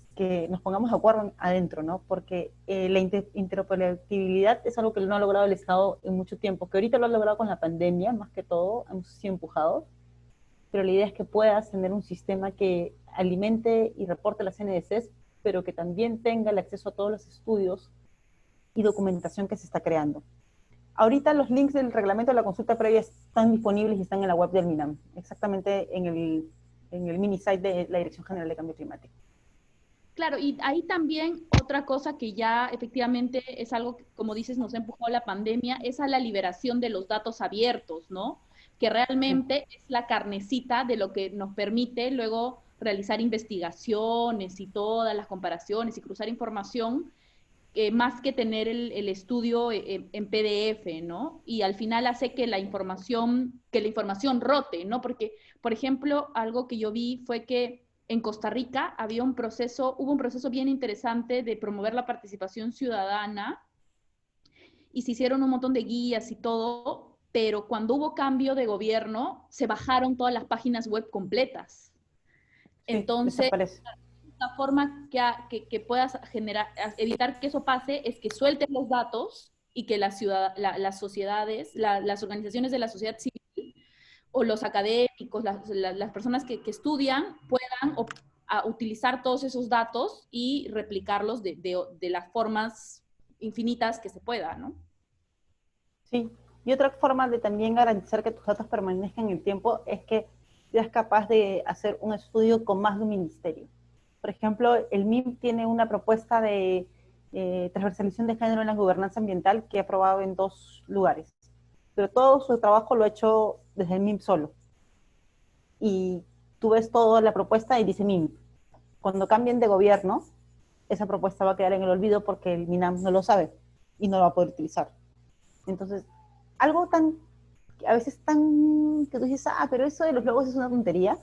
nos pongamos de acuerdo adentro, ¿no? Porque la interoperabilidad es algo que no ha logrado el Estado en mucho tiempo, que ahorita lo ha logrado con la pandemia, más que todo, hemos sido empujados, pero la idea es que puedas tener un sistema que alimente y reporte las NDCs, pero que también tenga el acceso a todos los estudios y documentación que se está creando. Ahorita los links del reglamento de la consulta previa están disponibles y están en la web del MINAM, exactamente en el mini site de la Dirección General de Cambio Climático. Claro, y ahí también otra cosa que ya efectivamente es algo que, como dices, nos ha empujado la pandemia, es a la liberación de los datos abiertos, ¿no? Que realmente es la carnecita de lo que nos permite luego realizar investigaciones y todas las comparaciones y cruzar información, más que tener el estudio en PDF, ¿no? Y al final hace que la información rote, ¿no? Porque, por ejemplo, algo que yo vi fue que en Costa Rica hubo un proceso bien interesante de promover la participación ciudadana y se hicieron un montón de guías y todo, pero cuando hubo cambio de gobierno, se bajaron todas las páginas web completas. Sí, entonces, la forma que puedas evitar que eso pase es que sueltes los datos y que las sociedades, las organizaciones de la sociedad civil o los académicos, las personas que estudian puedan utilizar todos esos datos y replicarlos de las formas infinitas que se pueda, ¿no? Sí, y otra forma de también garantizar que tus datos permanezcan en el tiempo es que seas capaz de hacer un estudio con más de un ministerio. Por ejemplo, el MIM tiene una propuesta de transversalización de género en la gobernanza ambiental que ha aprobado en 2 lugares, pero todo su trabajo lo ha hecho desde el MIM solo. Y tú ves toda la propuesta y dice MIM. Cuando cambien de gobierno, esa propuesta va a quedar en el olvido porque el MINAM no lo sabe y no lo va a poder utilizar. Entonces, algo tan, a veces tan, que tú dices, pero eso de los logos es una tontería.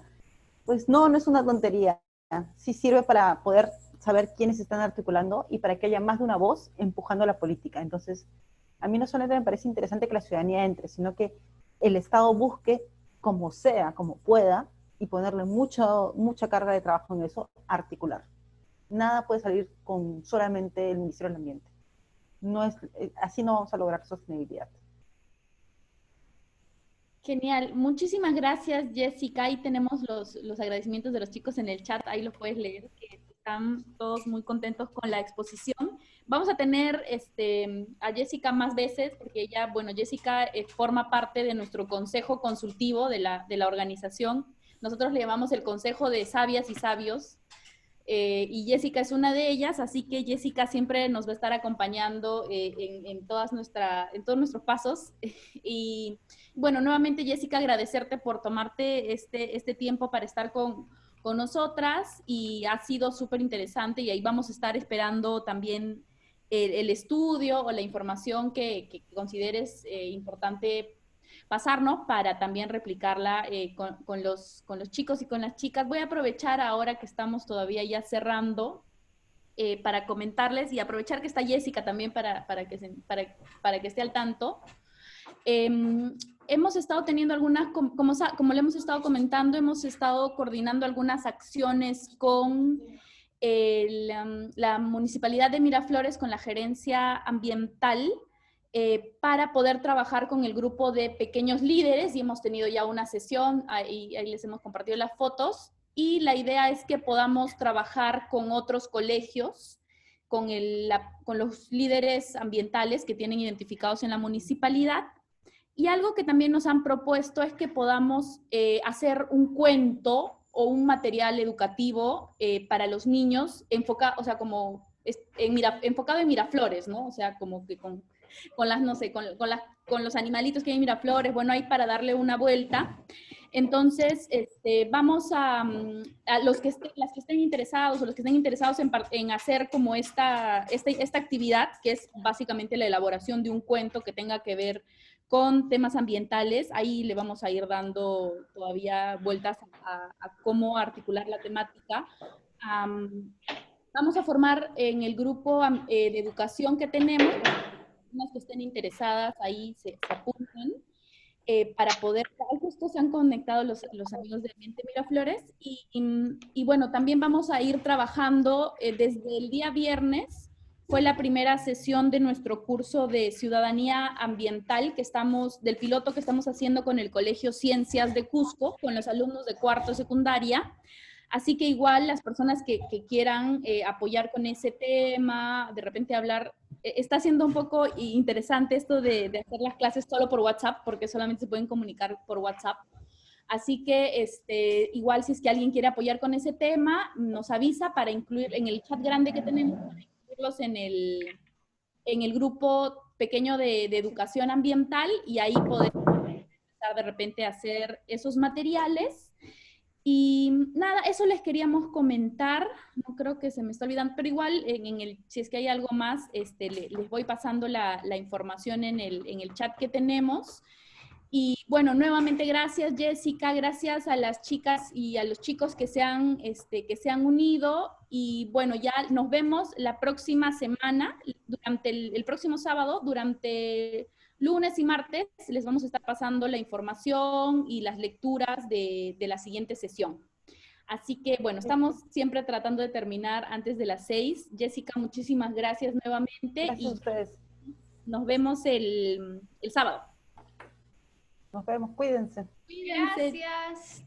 Pues no, no es una tontería. Sí sirve para poder saber quiénes se están articulando y para que haya más de una voz empujando la política. Entonces, a mí no solamente me parece interesante que la ciudadanía entre, sino que el Estado busque como sea, como pueda, y ponerle mucha carga de trabajo en eso, articular. Nada puede salir con solamente el Ministerio del Ambiente. No es, así no vamos a lograr sostenibilidad. Genial, muchísimas gracias, Jessica. Ahí tenemos los agradecimientos de los chicos en el chat, ahí lo puedes leer, que están todos muy contentos con la exposición. Vamos a tener a Jessica más veces, porque ella, bueno, Jessica forma parte de nuestro consejo consultivo de la organización. Nosotros le llamamos el Consejo de Sabias y Sabios, y Jessica es una de ellas, así que Jessica siempre nos va a estar acompañando en todos nuestros pasos. Y bueno, nuevamente Jessica, agradecerte por tomarte este tiempo para estar con nosotras, y ha sido súper interesante, y ahí vamos a estar esperando también el estudio o la información que consideres importante pasarnos para también replicarla con los chicos y con las chicas. Voy a aprovechar ahora que estamos todavía ya cerrando para comentarles, y aprovechar que está Jessica también para que esté al tanto. Hemos estado teniendo algunas, como le hemos estado comentando, hemos estado coordinando algunas acciones con la Municipalidad de Miraflores, con la Gerencia Ambiental, para poder trabajar con el grupo de pequeños líderes, y hemos tenido ya una sesión, ahí les hemos compartido las fotos, y la idea es que podamos trabajar con otros colegios, con los líderes ambientales que tienen identificados en la municipalidad. Y algo que también nos han propuesto es que podamos hacer un cuento o un material educativo para los niños, enfocado en Miraflores, ¿no? O sea, como que con las, no sé, con los animalitos que hay en Miraflores, bueno, hay para darle una vuelta. Entonces, vamos a las que estén interesados, o los que estén interesados en hacer como esta actividad, que es básicamente la elaboración de un cuento que tenga que ver con temas ambientales. Ahí le vamos a ir dando todavía vueltas a cómo articular la temática. Vamos a formar en el grupo de educación que tenemos, las que estén interesadas, ahí se apuntan, para poder, justo se han conectado los amigos de Ambiente Miraflores, y bueno, también vamos a ir trabajando desde el día viernes. Fue la primera sesión de nuestro curso de ciudadanía ambiental del piloto que estamos haciendo con el Colegio Ciencias de Cusco, con los alumnos de cuarto secundaria. Así que igual las personas que quieran apoyar con ese tema, de repente hablar, está siendo un poco interesante esto de hacer las clases solo por WhatsApp, porque solamente se pueden comunicar por WhatsApp. Así que igual si es que alguien quiere apoyar con ese tema, nos avisa para incluir en el chat grande que tenemos, para incluirlos en el grupo pequeño de educación ambiental, y ahí podemos empezar de repente a hacer esos materiales. Y nada, eso les queríamos comentar. No creo que se me está olvidando, pero igual si es que hay algo más, les voy pasando la información en el chat que tenemos. Y bueno, nuevamente gracias, Jessica, gracias a las chicas y a los chicos que se han unido, y bueno, ya nos vemos la próxima semana, durante el próximo sábado, durante lunes y martes, les vamos a estar pasando la información y las lecturas de la siguiente sesión. Así que bueno, estamos siempre tratando de terminar antes de las 6. Jessica, muchísimas gracias nuevamente. Gracias a ustedes. Nos vemos el sábado. Nos vemos, cuídense. Gracias.